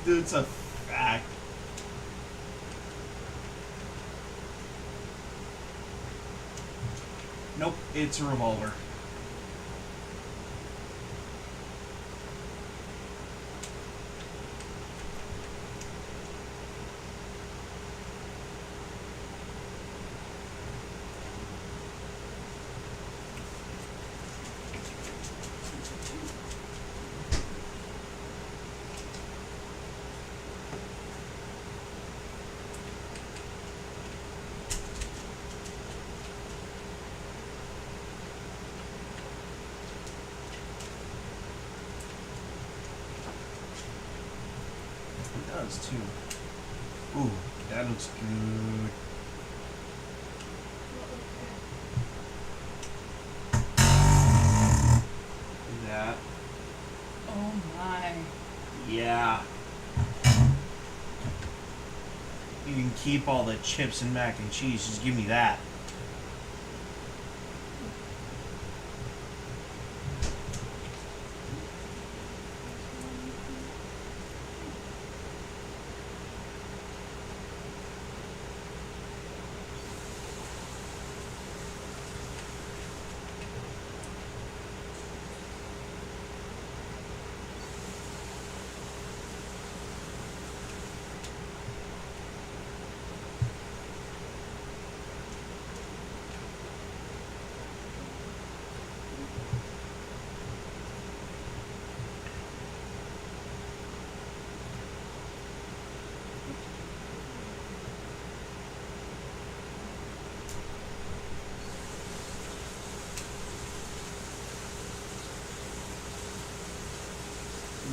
S1: It's a fact. Nope, it's a revolver. It does too. Ooh, that looks good. Do that.
S2: Oh my.
S1: Yeah. You can keep all the chips and mac and cheese. Just give me that.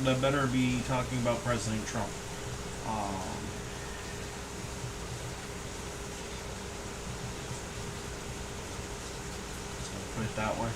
S1: That better be talking about President Trump. So put it that way.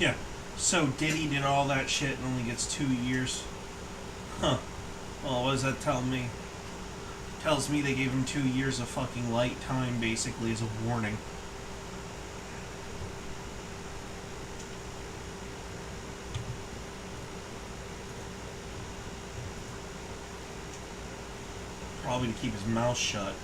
S1: Yeah. So Diddy did all that shit and only gets 2 years. Huh. Well, what does that tell me? Tells me they gave him 2 years of fucking light time, basically, as a warning. Probably to keep his mouth shut.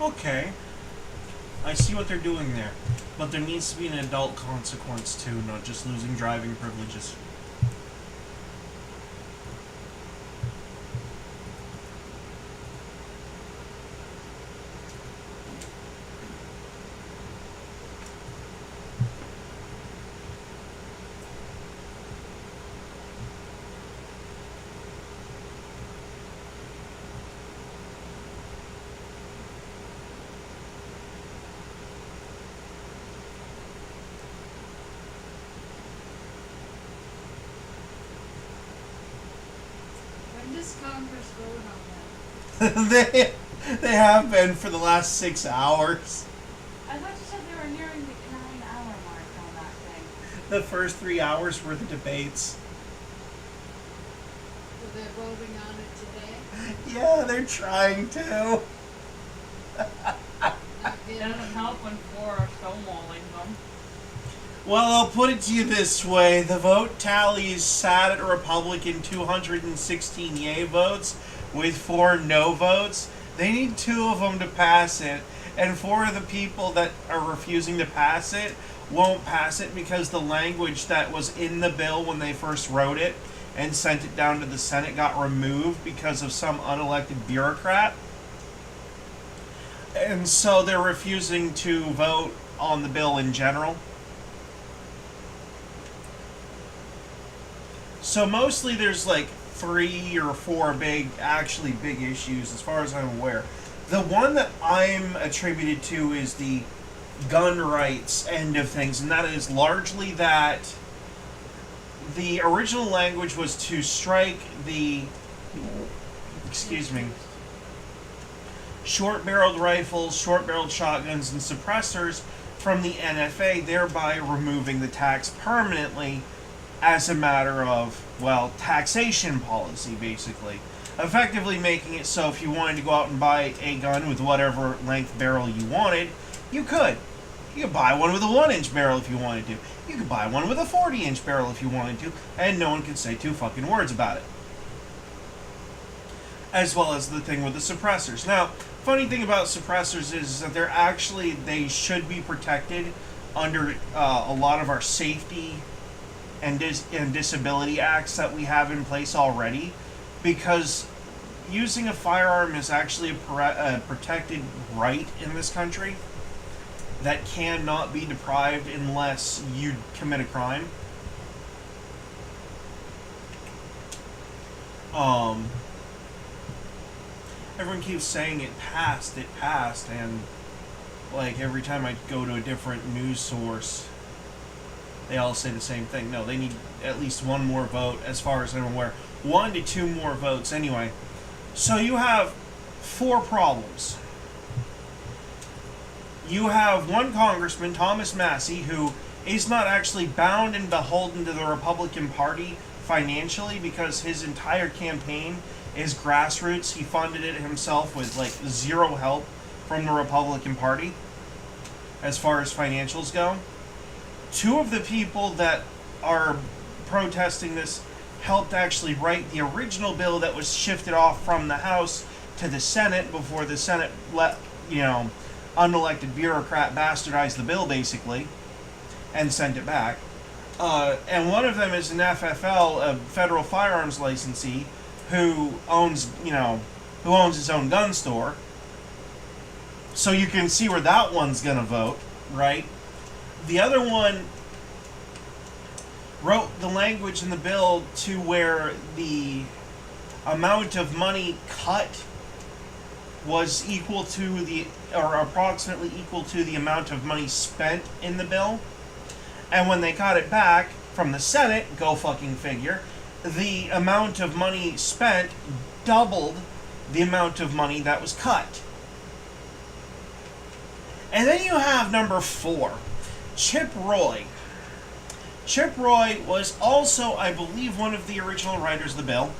S1: Okay. I see what they're doing there. But there needs to be an adult consequence too, not just losing driving privileges.
S2: When does Congress vote on that?
S1: they have been for the last 6 hours.
S2: I thought you said they were nearing the 9-hour mark on that thing.
S1: The first 3 hours were the debates.
S2: So they're voting on it today?
S1: Yeah, they're trying to.
S2: It doesn't help when four are stonewalling them.
S1: Well, I'll put it to you this way. The vote tallies sat at a Republican 216 yay votes with 4 no votes. They need 2 of them to pass it. And 4 of the people that are refusing to pass it won't pass it because the language that was in the bill when they first wrote it and sent it down to the Senate got removed because of some unelected bureaucrat. And so they're refusing to vote on the bill in general. So mostly there's like 3 or 4 actually big issues as far as I'm aware. The one that I'm attributed to is the gun rights end of things, and that is largely that the original language was to strike the, short-barreled rifles, short-barreled shotguns, and suppressors from the NFA, thereby removing the tax permanently as a matter of, well, taxation policy, basically. Effectively making it so if you wanted to go out and buy a gun with whatever length barrel you wanted, you could. You could buy one with a 1-inch barrel if you wanted to. You could buy one with a 40-inch barrel if you wanted to, and no one could say 2 fucking words about it. As well as the thing with the suppressors. Now, funny thing about suppressors is that they should be protected under a lot of our safety and disability acts that we have in place already, because using a firearm is actually a protected right in this country that cannot be deprived unless you commit a crime. Everyone keeps saying it passed, and like every time I go to a different news source, they all say the same thing. No, they need at least 1 more vote, as far as I'm aware. 1 to 2 more votes, anyway. So you have 4 problems. You have one congressman, Thomas Massie, who is not actually bound and beholden to the Republican Party financially because his entire campaign is grassroots. He funded it himself with like 0 help from the Republican Party as far as financials go. 2 of the people that are protesting this helped actually write the original bill that was shifted off from the House to the Senate before the Senate let, unelected bureaucrat bastardized the bill basically and sent it back. And one of them is an FFL, a federal firearms licensee, who owns his own gun store. So you can see where that one's gonna vote, right? The other one wrote the language in the bill to where the amount of money cut was equal to or approximately equal to the amount of money spent in the bill. And when they got it back from the Senate, go fucking figure, the amount of money spent doubled the amount of money that was cut. And then you have number 4, Chip Roy. Chip Roy was also, I believe, one of the original writers of the bill.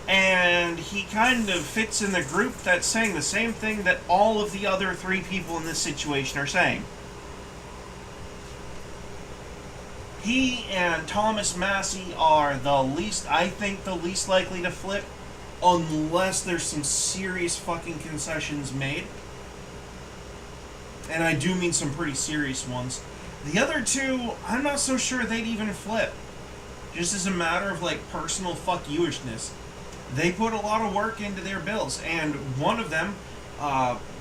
S1: And he kind of fits in the group that's saying the same thing that all of the other 3 people in this situation are saying. He and Thomas Massie are the least likely to flip, unless there's some serious fucking concessions made. And I do mean some pretty serious ones. The other 2, I'm not so sure they'd even flip. Just as a matter of like personal fuck you-ishness. They put a lot of work into their bills, and one of them,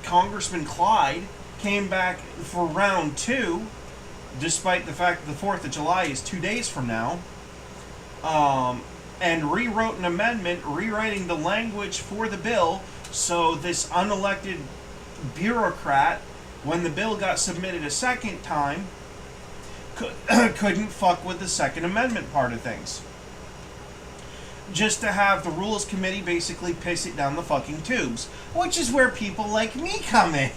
S1: Congressman Clyde, came back for round 2, despite the fact that the 4th of July is 2 days from now, and rewrote an amendment rewriting the language for the bill so this unelected bureaucrat, when the bill got submitted a second time, couldn't fuck with the Second Amendment part of things. just to have the rules committee basically piss it down the fucking tubes, which is where people like me come in.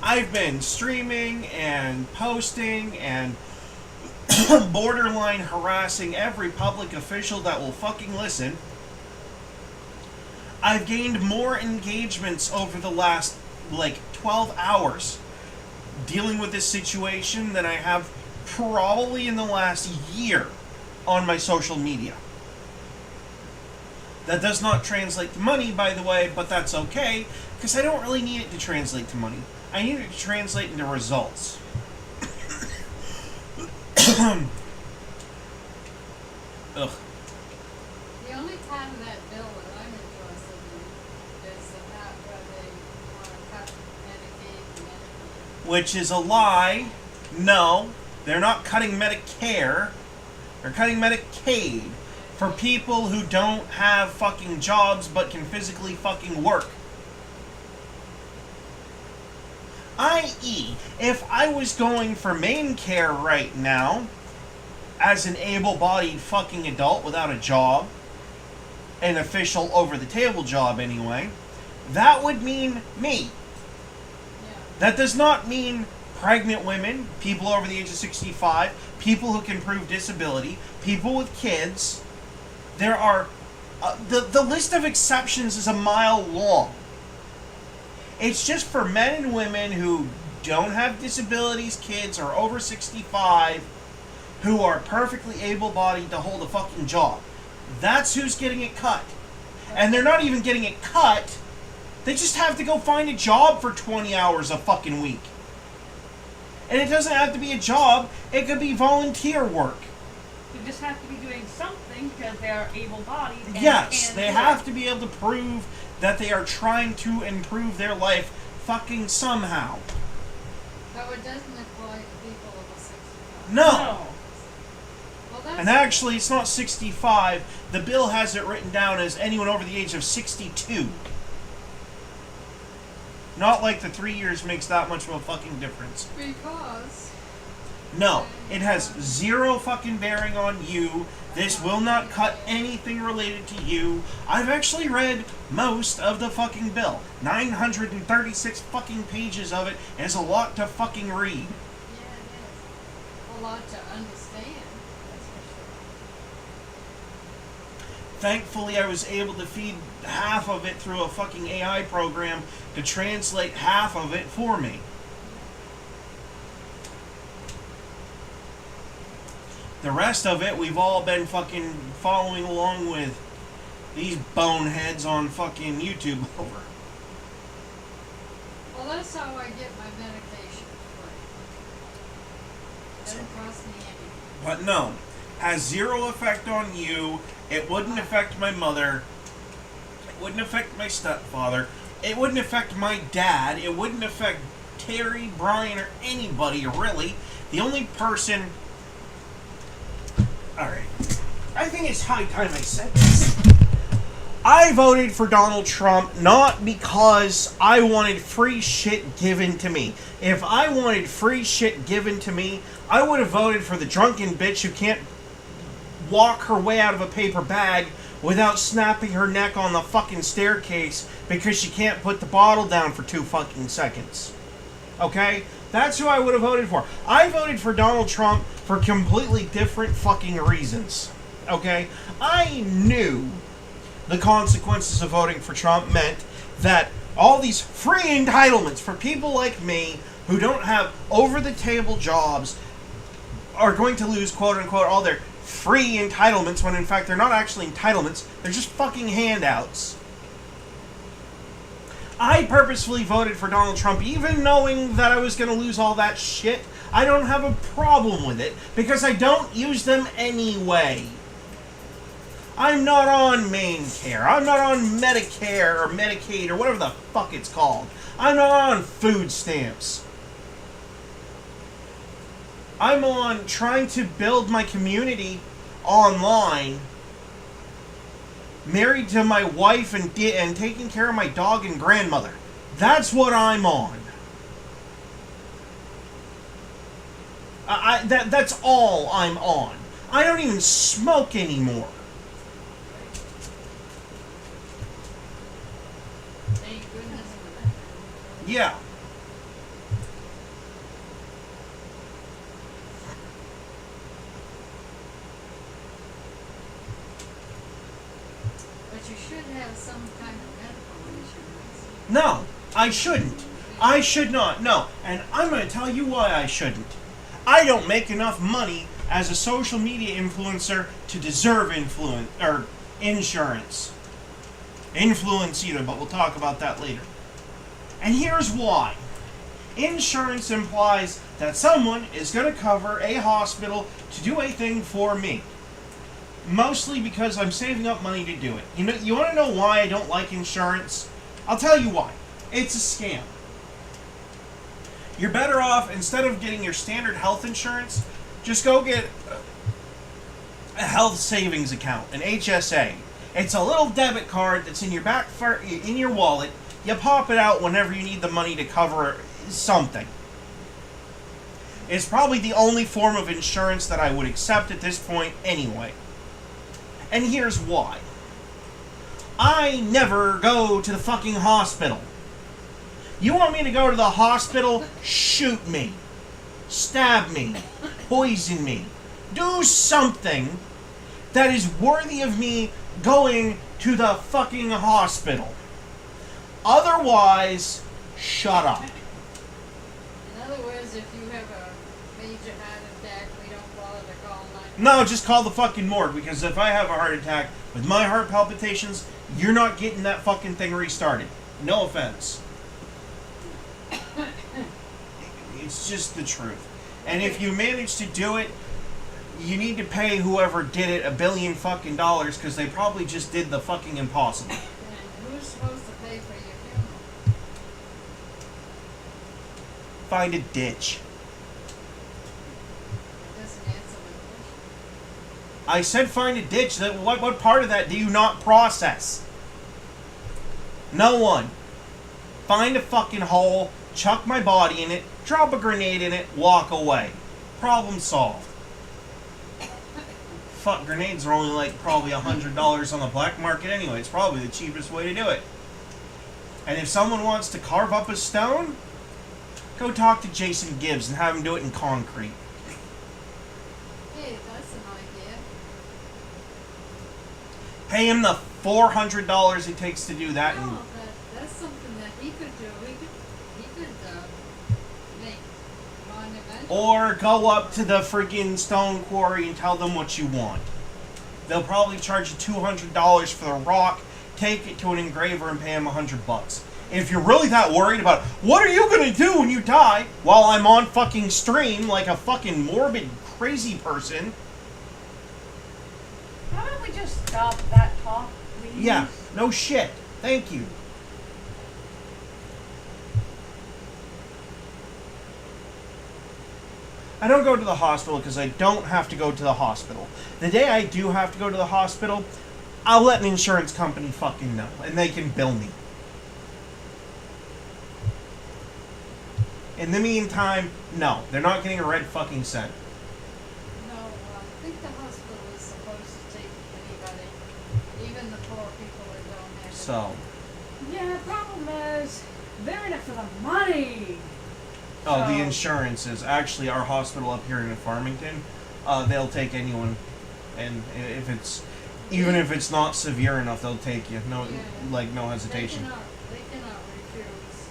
S1: I've been streaming and posting and borderline harassing every public official that will fucking listen. I've gained more engagements over the last, 12 hours dealing with this situation than I have probably in the last year on my social media. That does not translate to money, by the way, but that's okay, because I don't really need it to translate to money. I need it to translate into results. Ugh.
S2: The only time that bill that I'm interested in is about where they want to cut Medicaid and Medicare.
S1: Which is a lie. No, they're not cutting Medicare. They're cutting Medicaid for people who don't have fucking jobs but can physically fucking work. I.e., if I was going for main care right now, as an able-bodied fucking adult without a job, an official over-the-table job anyway, that would mean me.
S2: Yeah.
S1: That does not mean pregnant women, people over the age of 65, people who can prove disability, people with kids. There are... the list of exceptions is a mile long. It's just for men and women who don't have disabilities, kids, or over 65, who are perfectly able-bodied to hold a fucking job. That's who's getting it cut. And they're not even getting it cut. They just have to go find a job for 20 hours a fucking week. And it doesn't have to be a job. It could be volunteer work.
S2: They just have to be doing something because they are able-bodied.
S1: Yes, they have to be able to prove that they are trying to improve their life fucking somehow.
S2: So it doesn't apply to people over 65.
S1: No.
S2: Well, that's
S1: And actually, it's not 65. The bill has it written down as anyone over the age of 62. Not like the 3 years makes that much of a fucking difference.
S2: because
S1: No, it has zero fucking bearing on you. This will not cut anything related to you. I've actually read most of the fucking bill. 936 fucking pages of it is a lot to fucking read.
S2: yeah, it is a lot to understand. That's for sure.
S1: Thankfully, I was able to feed half of it through a fucking AI program to translate half of it for me. The rest of it, we've all been fucking following along with these boneheads on fucking YouTube over.
S2: Well, that's how I get my medication free. Doesn't cost me anything.
S1: But no, has zero effect on you. It wouldn't affect my mother. It wouldn't affect my stepfather. It wouldn't affect my dad. It wouldn't affect Terry, Brian, or anybody, really. The only person... Alright. I think it's high time I said this. I voted for Donald Trump not because I wanted free shit given to me. If I wanted free shit given to me, I would have voted for the drunken bitch who can't walk her way out of a paper bag without snapping her neck on the fucking staircase because she can't put the bottle down for 2 fucking seconds. Okay? That's who I would have voted for. I voted for Donald Trump for completely different fucking reasons. Okay? I knew the consequences of voting for Trump meant that all these free entitlements for people like me who don't have over-the-table jobs are going to lose, quote-unquote, all their free entitlements when in fact they're not actually entitlements. They're just fucking handouts. I purposefully voted for Donald Trump even knowing that I was going to lose all that shit. I don't have a problem with it because I don't use them anyway. I'm not on main care. I'm not on Medicare or Medicaid or whatever the fuck it's called. I'm not on food stamps. I'm on trying to build my community online, married to my wife and taking care of my dog and grandmother. That's what I'm on. That's all I'm on. I don't even smoke anymore. Yeah.
S2: But you should have some kind of medical insurance.
S1: No, I shouldn't. I should not. No. And I'm going to tell you why I shouldn't. I don't make enough money as a social media influencer to deserve insurance. Influence either, but we'll talk about that later. And here's why. Insurance implies that someone is going to cover a hospital to do a thing for me. Mostly because I'm saving up money to do it. You want to know why I don't like insurance? I'll tell you why. It's a scam. You're better off, instead of getting your standard health insurance, just go get a health savings account, an HSA. It's a little debit card that's in your in your wallet. You pop it out whenever you need the money to cover something. It's probably the only form of insurance that I would accept at this point anyway. And here's why. I never go to the fucking hospital. You want me to go to the hospital? Shoot me. Stab me. Poison me. Do something that is worthy of me going to the fucking hospital. Otherwise, shut up.
S2: In other words, if you have a major heart attack, we don't bother to call 911.
S1: No, just call the fucking morgue, because if I have a heart attack with my heart palpitations, you're not getting that fucking thing restarted. No offense. It's just the truth. And if you manage to do it, you need to pay whoever did it $1 billion fucking dollars, because they probably just did the fucking impossible.
S2: And who's supposed to pay for your funeral?
S1: Find a ditch.
S2: That doesn't answer my question.
S1: I said find a ditch. What part of that do you not process? No one. Find a fucking hole, chuck my body in it, drop a grenade in it, walk away. Problem solved. Fuck, grenades are only like probably $100 on the black market anyway. It's probably the cheapest way to do it. And if someone wants to carve up a stone, go talk to Jason Gibbs and have him do it in concrete.
S2: Hey, that's an idea.
S1: Pay him the $400 it takes to do that.
S2: No,
S1: And
S2: that's something that he could do. He could make monumental.
S1: or go up to the friggin' stone quarry and tell them what you want. They'll probably charge you $200 for the rock, take it to an engraver and pay him $100. If you're really that worried about what are you gonna do when you die while I'm on fucking stream like a fucking morbid crazy person,
S6: How about we just stop that talk, please?
S1: yeah, no shit. Thank you. I don't go to the hospital because I don't have to go to the hospital. The day I do have to go to the hospital, I'll let an insurance company fucking know, and they can bill me. In the meantime, no, they're not getting a red fucking cent.
S2: No, I think the hospital is supposed to take anybody, even the poor people that don't have it.
S1: So,
S6: Yeah, the problem is, they're in it for the money.
S1: oh, the
S6: So-
S1: insurance is actually our hospital up here in Farmington. They'll take anyone, and if it's even if it's not severe enough, they'll take you. No,
S2: Yeah.
S1: like no hesitation.
S2: They cannot refuse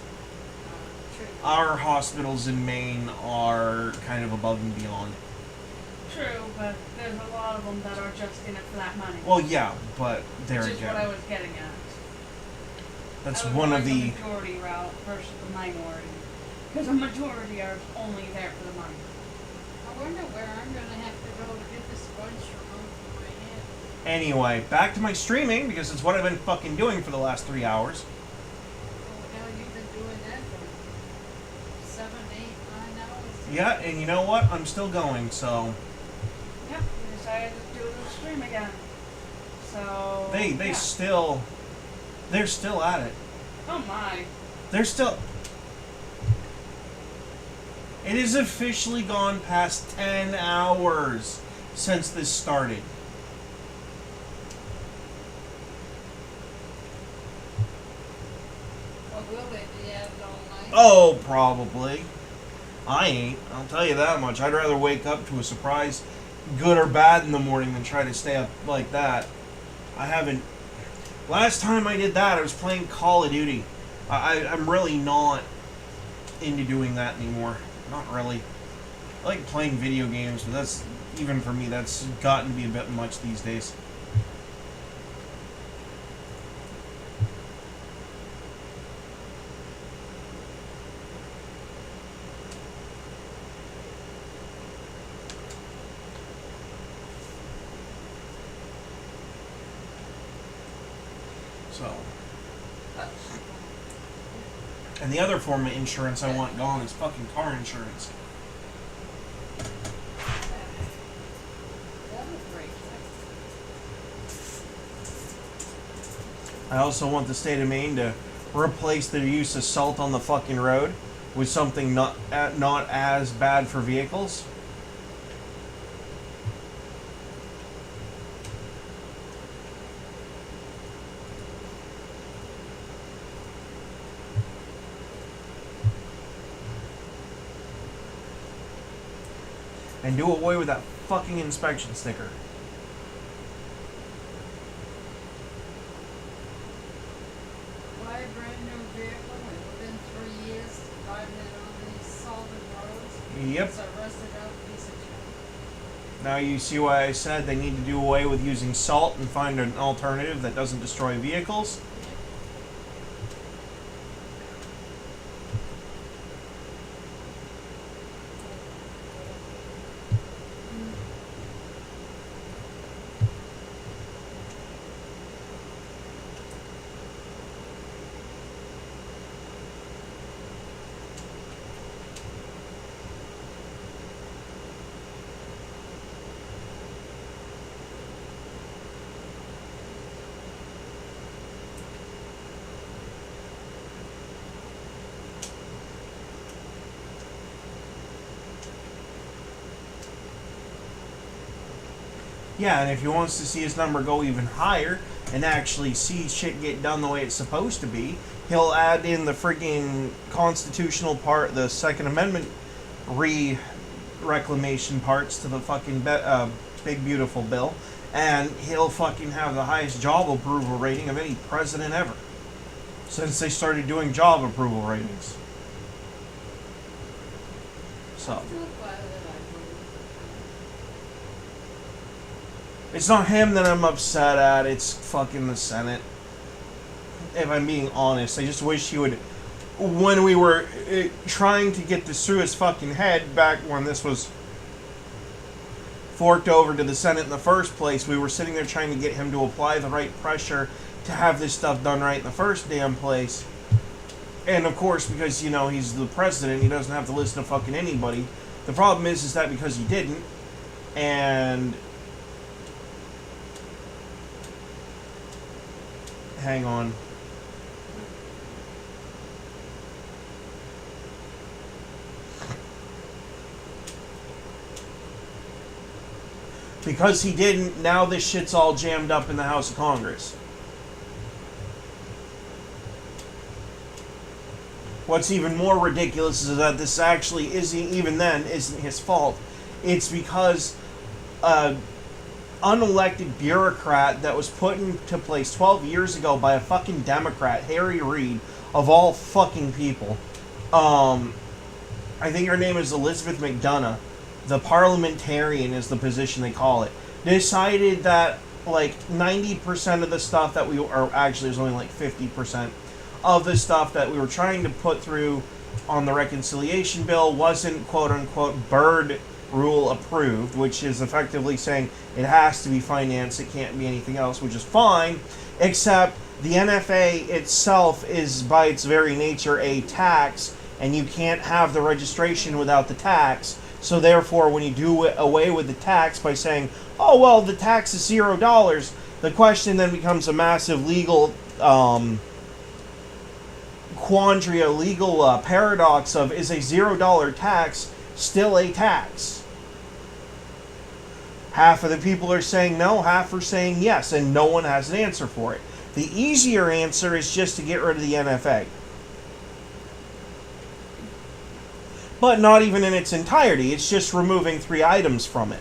S2: treatment.
S1: Our hospitals in Maine are kind of above and beyond.
S6: True, but there's a lot of them that are just in it for that money.
S1: Well, yeah, but there
S6: Which is what I
S1: again,
S6: was getting at.
S1: that's
S6: I was
S1: one of
S6: going
S1: the.
S6: majority route versus the minority. Because the majority are only there for the money.
S2: I wonder where I'm gonna have to go to get this bunch removed from my head.
S1: Anyway, back to my streaming because it's what I've been fucking doing for the last 3 hours.
S2: Oh, hell, you've been doing that for 7, 8, 9 hours.
S1: Yeah, and you know what? I'm still going. So
S6: Yep, we decided to do the stream again. So
S1: they
S6: yeah.
S1: still, they're still at it.
S6: Oh my.
S1: They're still. It has officially gone past 10 hours since this started.
S2: Or will they be at it all night?
S1: Oh, probably. I ain't. I'll tell you that much. I'd rather wake up to a surprise, good or bad, in the morning than try to stay up like that. I haven't. Last time I did that, I was playing Call of Duty. I'm really not into doing that anymore. Not really. I like playing video games, but that's, even for me, that's gotten to be a bit much these days. So. And the other form of insurance I want gone is fucking car insurance.
S2: That was great.
S1: I also want the state of Maine to replace their use of salt on the fucking road with something not as bad for vehicles. And do away with that fucking inspection sticker.
S2: Buy a brand new vehicle and within 3 years driving it on these solid roads.
S1: Yep.
S2: It's a rusted out piece of shit.
S1: Now you see why I said they need to do away with using salt and find an alternative that doesn't destroy vehicles. Yeah, and if he wants to see his number go even higher and actually see shit get done the way it's supposed to be, he'll add in the freaking constitutional part, the Second Amendment reclamation parts to the fucking big beautiful bill, and he'll fucking have the highest job approval rating of any president ever since they started doing job approval ratings. So.
S2: Still glad that I voted.
S1: It's not him that I'm upset at, it's fucking the Senate. If I'm being honest, I just wish he would. When we were trying to get this through his fucking head, back when this was forked over to the Senate in the first place, we were sitting there trying to get him to apply the right pressure to have this stuff done right in the first damn place. And of course, because, you know, he's the president, he doesn't have to listen to fucking anybody. The problem is that because he didn't, and hang on. Because he didn't, now this shit's all jammed up in the House of Congress. What's even more ridiculous is that this actually isn't his fault. It's because unelected bureaucrat that was put into place 12 years ago by a fucking Democrat, Harry Reid, of all fucking people. I think her name is Elizabeth McDonough. The parliamentarian is the position they call it. Decided that like 90% of the stuff that or actually there's only like 50% of the stuff that we were trying to put through on the reconciliation bill wasn't quote unquote Byrd rule approved, which is effectively saying it has to be financed, it can't be anything else, which is fine, except the NFA itself is by its very nature a tax, and you can't have the registration without the tax. So therefore, when you do away with the tax by saying, oh well, the tax is $0, the question then becomes a massive legal quandary, a legal paradox of, is a $0 tax still a tax? Half of the people are saying no, half are saying yes, and no one has an answer for it. The easier answer is just to get rid of the NFA. But not even in its entirety. It's just removing 3 items from it.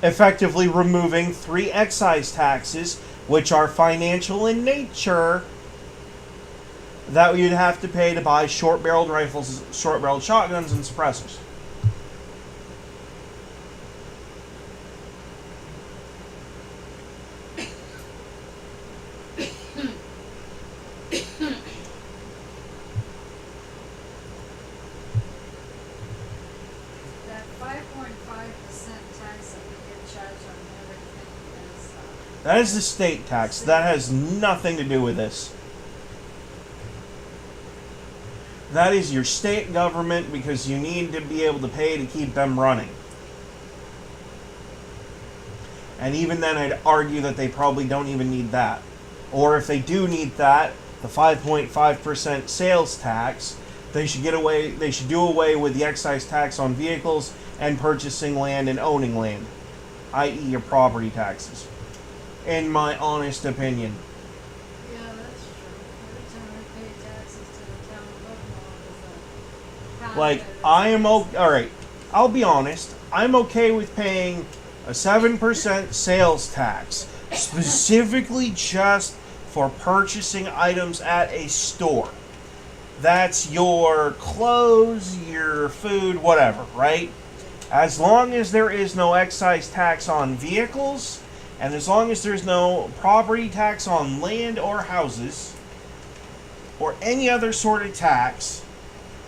S1: Effectively removing 3 excise taxes, which are financial in nature, that you'd have to pay to buy short-barreled rifles, short-barreled shotguns, and suppressors.
S2: That 5.5% tax that we get charged on everything is,
S1: That is the state tax. That has nothing to do with this. That is your state government because you need to be able to pay to keep them running. And even then, I'd argue that they probably don't even need that. Or if they do need that, the 5.5% sales tax, they should get away. They should do away with the excise tax on vehicles and purchasing land and owning land, i.e., your property taxes. In my honest opinion.
S2: yeah, that's true. Every time I pay taxes to the town of Bucknell, there's a
S1: Like, I am okay. Alright, I'll be honest. I'm okay with paying a 7% sales tax, specifically just for purchasing items at a store. That's your clothes, your food, whatever, right? As long as there is no excise tax on vehicles, and as long as there's no property tax on land or houses, or any other sort of tax,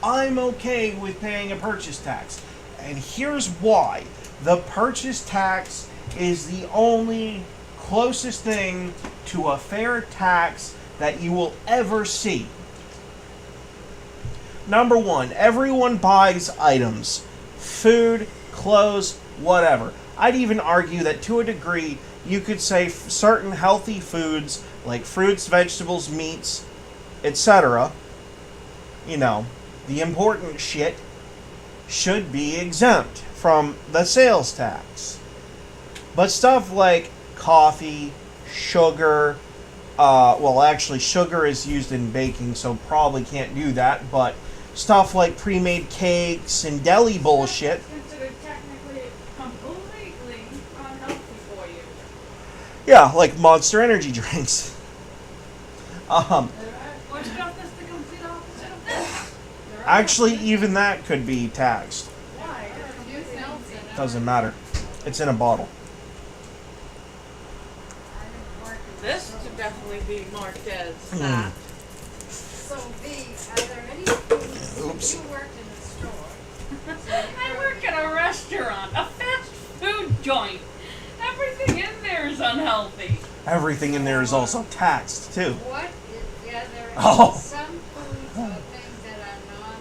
S1: I'm okay with paying a purchase tax. And here's why. The purchase tax is the only closest thing to a fair tax that you will ever see. Number one, everyone buys items. Food, clothes, whatever. I'd even argue that to a degree, you could say certain healthy foods like fruits, vegetables, meats, etc., you know, the important shit should be exempt from the sales tax. But stuff like coffee, sugar, well, actually, sugar is used in baking, so probably can't do that, but stuff like pre-made cakes and deli bullshit.
S6: It's considered technically completely unhealthy for you.
S1: Yeah, like Monster Energy drinks.
S6: Or stuff that's the complete opposite of this.
S1: Actually, even that could be taxed.
S6: Why?
S2: There are a few things that I
S1: Doesn't matter. It's in a bottle.
S2: didn't work in the
S7: This
S2: store.
S7: should definitely be marked as
S1: Hmm.
S7: that.
S2: So B, are there any foods,
S1: Oops.
S2: you worked in the store.
S6: I work at a restaurant, a fast food joint. Everything in there is unhealthy.
S1: Everything in there is also taxed, too.
S2: What is, yeah, there
S1: Oh.
S2: are some foods or things that are not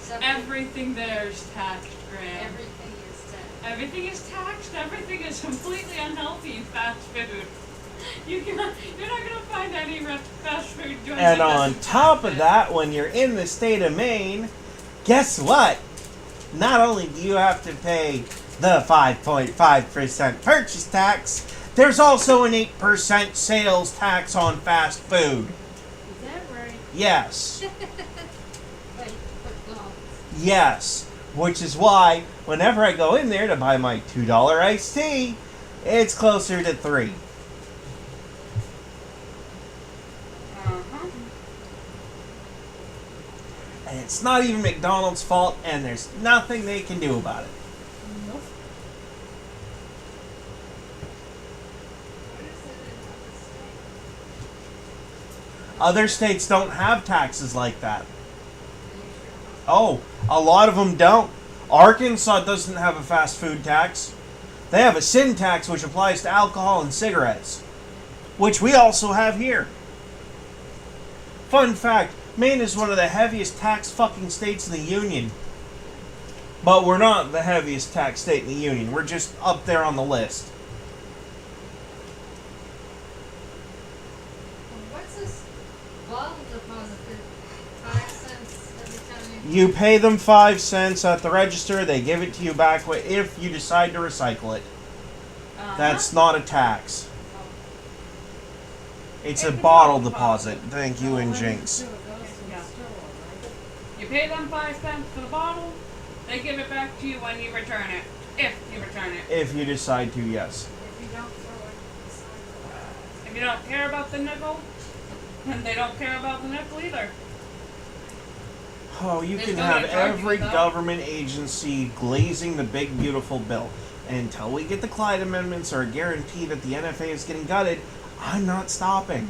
S2: subject.
S6: Everything there is taxed, Graham.
S2: Everything is taxed.
S6: Everything is taxed. Everything is completely unhealthy in fast food. You're not gonna find any fast food joints.
S1: And
S6: that
S1: on
S6: doesn't
S1: top
S6: tax
S1: of
S6: it.
S1: that, when you're in the state of Maine, guess what? Not only do you have to pay the 5.5% purchase tax, there's also an 8% sales tax on fast food.
S2: Is that right?
S1: Yes.
S2: Like McDonald's.
S1: Yes. Which is why, whenever I go in there to buy my $2 iced tea, it's closer to $3.
S6: Uh-huh.
S1: And it's not even McDonald's fault, and there's nothing they can do about it.
S6: Nope.
S2: What is it in other states?
S1: Other states don't have taxes like that.
S2: Are you sure?
S1: Oh, a lot of them don't. Arkansas doesn't have a fast food tax. They have a sin tax which applies to alcohol and cigarettes, which we also have here. Fun fact, Maine is one of the heaviest tax fucking states in the Union. But we're not the heaviest tax state in the Union. We're just up there on the list.
S2: What's this bottle deposit? 5 cents every time
S1: You pay them 5 cents at the register, they give it to you back if you decide to recycle it.
S6: Uh-huh.
S1: That's not a tax. It's a
S6: It's a
S1: bottle
S6: bottle
S1: deposit.
S6: deposit.
S1: Thank you, and Jinx.
S2: So it goes to the
S6: Yeah.
S2: store, right?
S6: You pay them 5 cents for the bottle, they give it back to you when you return it. If you return it.
S1: If you decide to, yes.
S2: If you don't throw it in the sidewalk.
S6: If you don't care about the nickel, then they don't care about the nickel either.
S1: Oh, you
S6: They're
S1: can
S6: still
S1: have
S6: gonna charge you
S1: every
S6: though.
S1: government agency glazing the big, beautiful bill. And until we get the Clyde amendments or a guarantee that the NFA is getting gutted, I'm not stopping.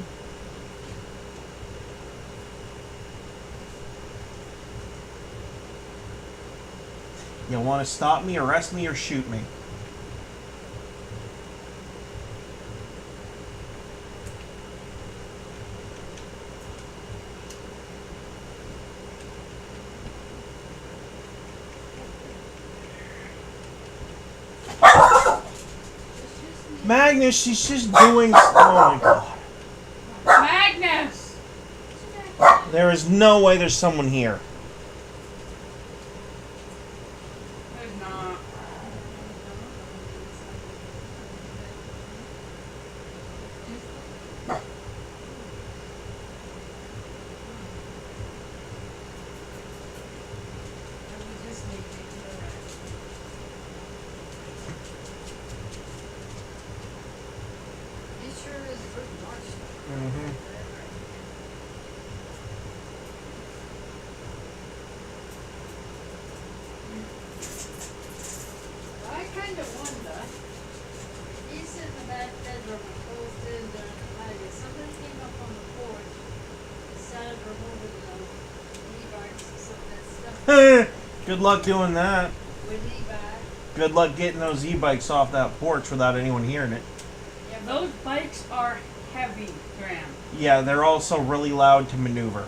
S1: You want to stop me, arrest me, or shoot me? Magnus, she's just doing. Oh my god.
S6: Magnus!
S1: There is no way there's someone here.
S6: There's not.
S2: We just need to do it. It sure is pretty much.
S1: Mm-hmm.
S2: I kind of wonder. He's in the back bedroom and closed in during the night. If somebody came up on the porch and started removing the e-bikes and some of that stuff
S1: Good luck doing that.
S2: with e-bike.
S1: Good luck getting those e-bikes off that porch without anyone hearing it.
S2: Yeah,
S6: Those bikes are heavy, Graham.
S1: Yeah, they're also really loud to maneuver.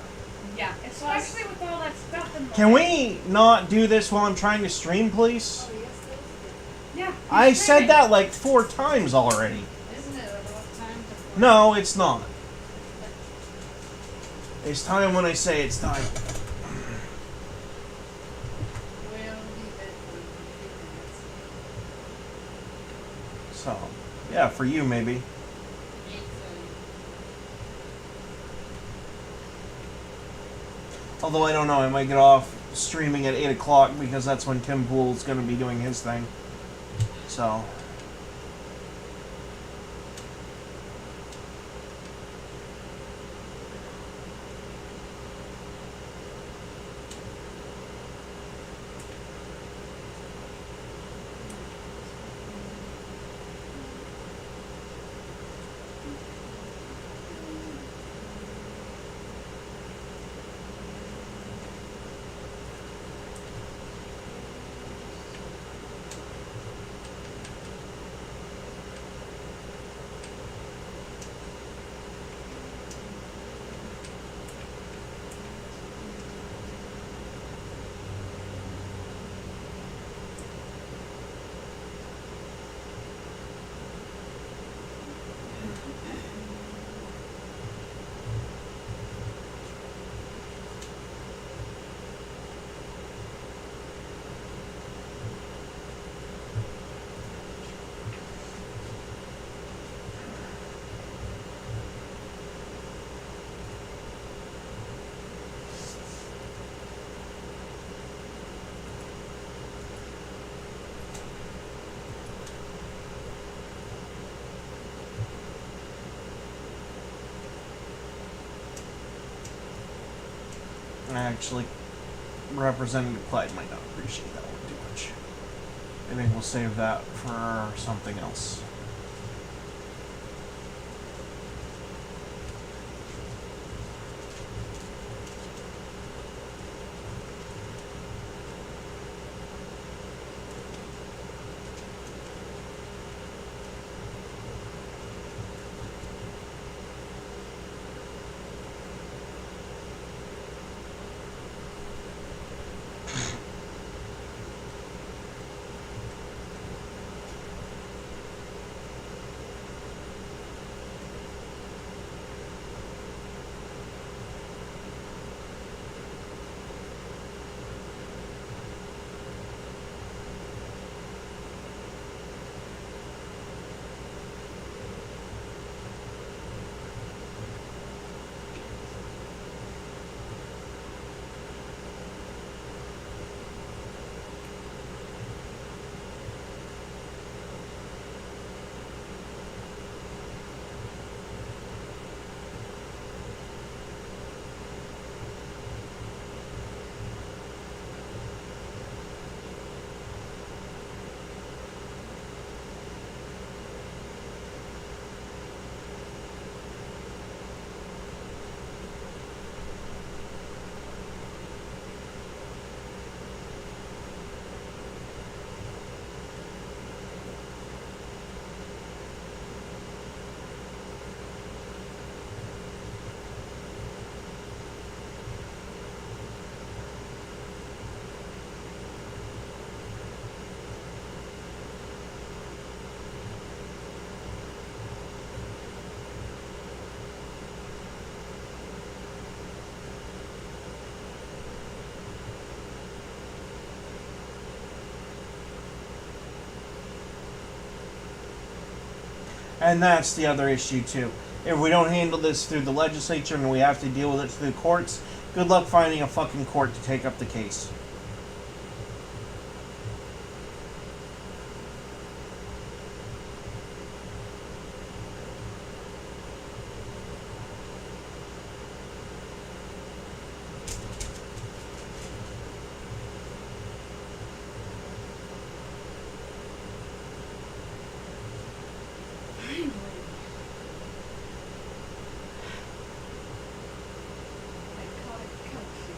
S6: Yeah, especially with all that stuff in the
S1: Can
S6: way.
S1: we not do this while I'm trying to stream, please?
S2: Oh, yes, those
S6: Yeah.
S1: I
S6: he's
S1: said
S6: streaming.
S1: that like 4 times already.
S2: do. Isn't it about time to...
S1: No, it's not. It's time when I say it's time.
S2: We'll leave it for a few minutes.
S1: So, yeah, for you maybe.
S2: 8:30.
S1: Although I don't know, I might get off streaming at 8 o'clock because that's when Tim Pool's going to be doing his thing. So, actually, Representative Clyde might not appreciate that one too much. I think we'll save that for something else. And that's the other issue too. If we don't handle this through the legislature and we have to deal with it through the courts, good luck finding a fucking court to take up the case.
S2: I caught it comfy.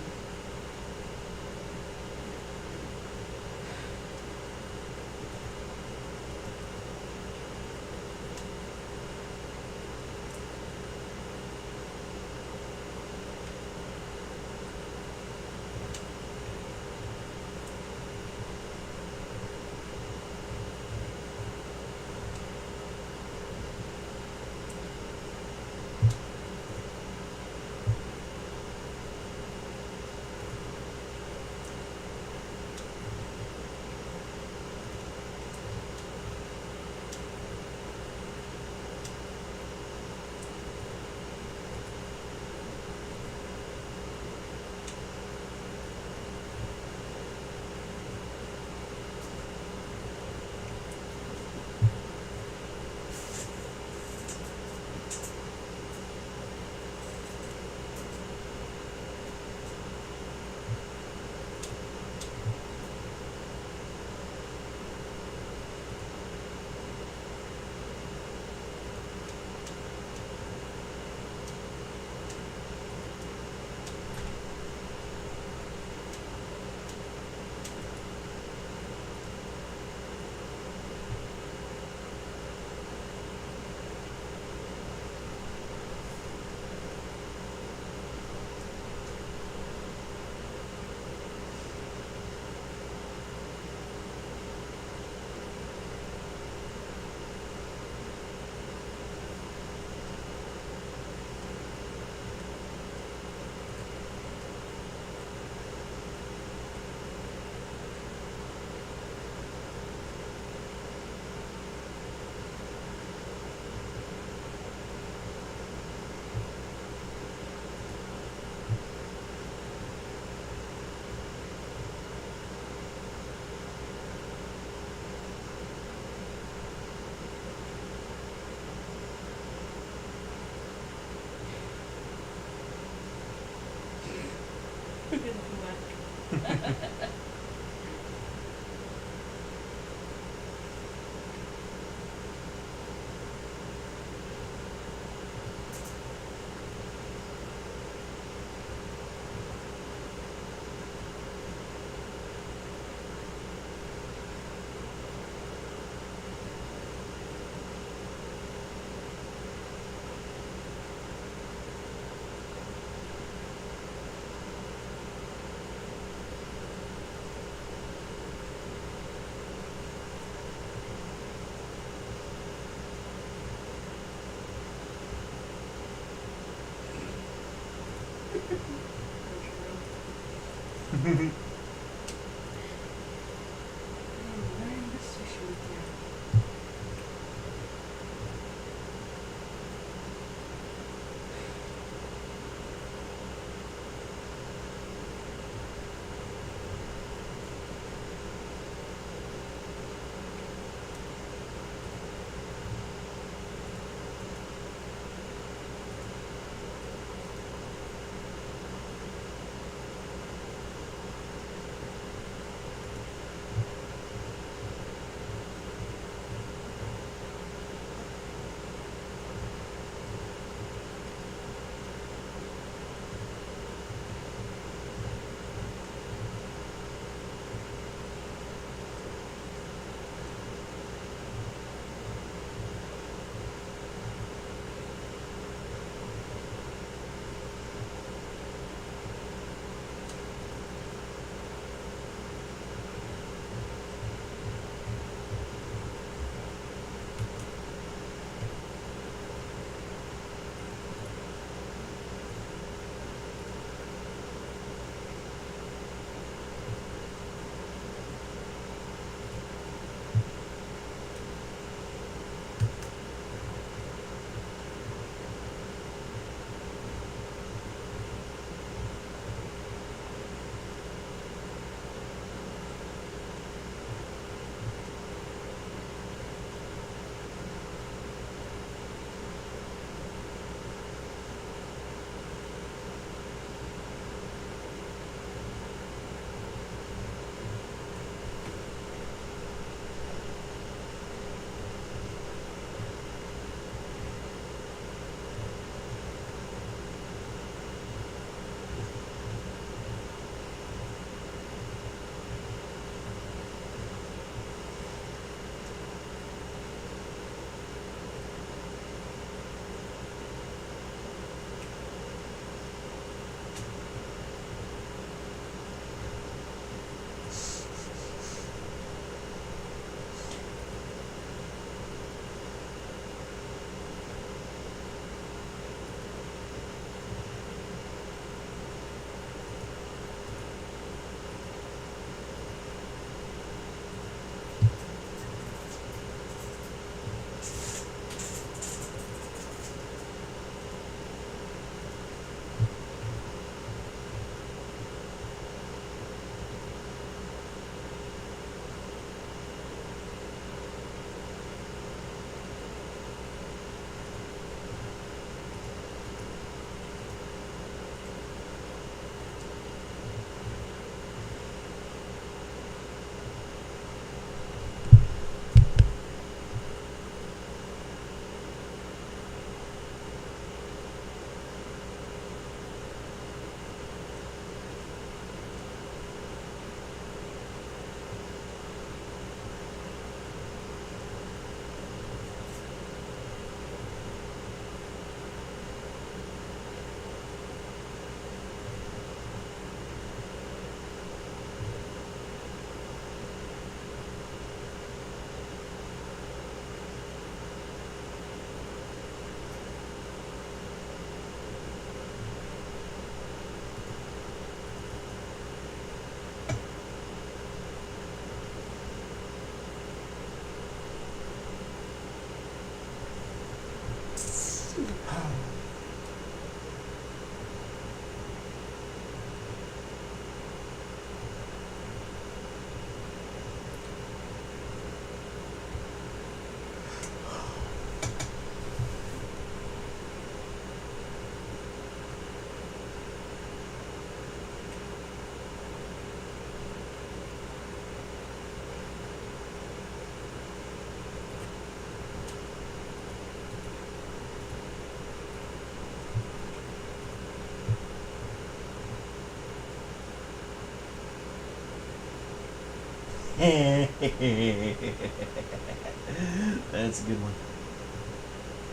S1: That's a good one.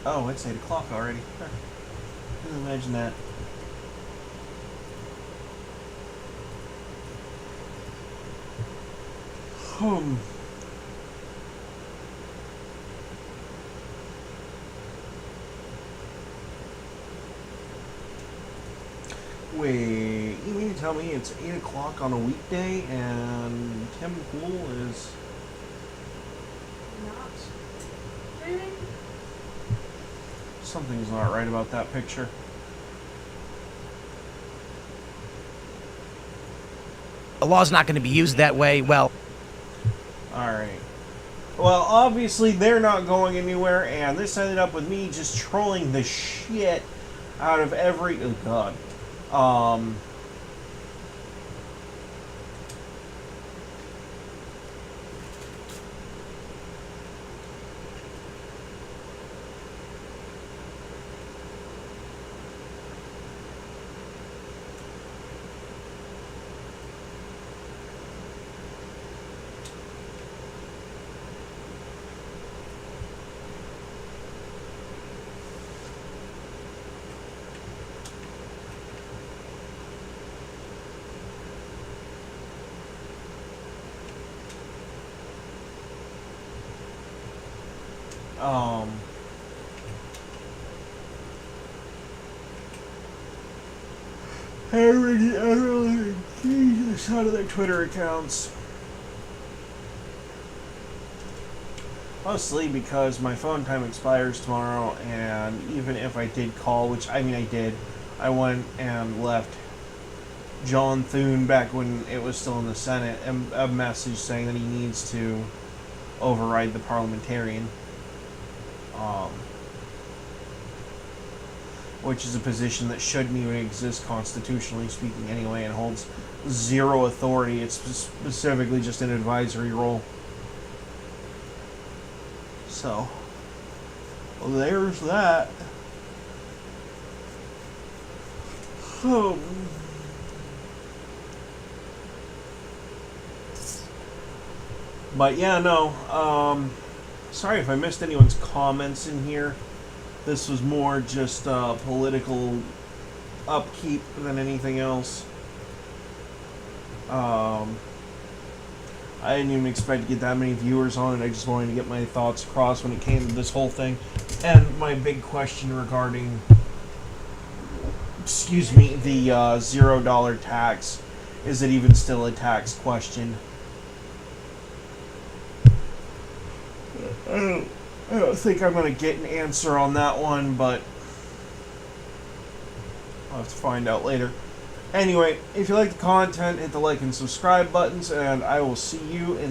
S1: Oh, it's 8 o'clock already. Huh. Can you imagine that? Hmm. Wait, you mean to tell me it's 8 o'clock on a weekday and Tim Pool is...
S2: Not streaming?
S1: Something's not right about that picture.
S8: The law's not going to be used that way. Well,
S1: Alright. Well, obviously they're not going anywhere, and this ended up with me just trolling the shit out of every... Oh, God. I really Jesus out of their Twitter accounts. Mostly because my phone time expires tomorrow, and even if I did call, which I mean I did, I went and left John Thune back when it was still in the Senate a message saying that he needs to override the parliamentarian. Which is a position that shouldn't even exist constitutionally speaking anyway, and holds zero authority. It's specifically just an advisory role. So, well, there's that. But yeah, no. Sorry if I missed anyone's comments in here. This was more just political upkeep than anything else. I didn't even expect to get that many viewers on it. I just wanted to get my thoughts across when it came to this whole thing. And my big question regarding, excuse me, the $0 tax. Is it even still a tax question? I don't think I'm going to get an answer on that one, but I'll have to find out later. Anyway, if you like the content, hit the like and subscribe buttons, and I will see you in the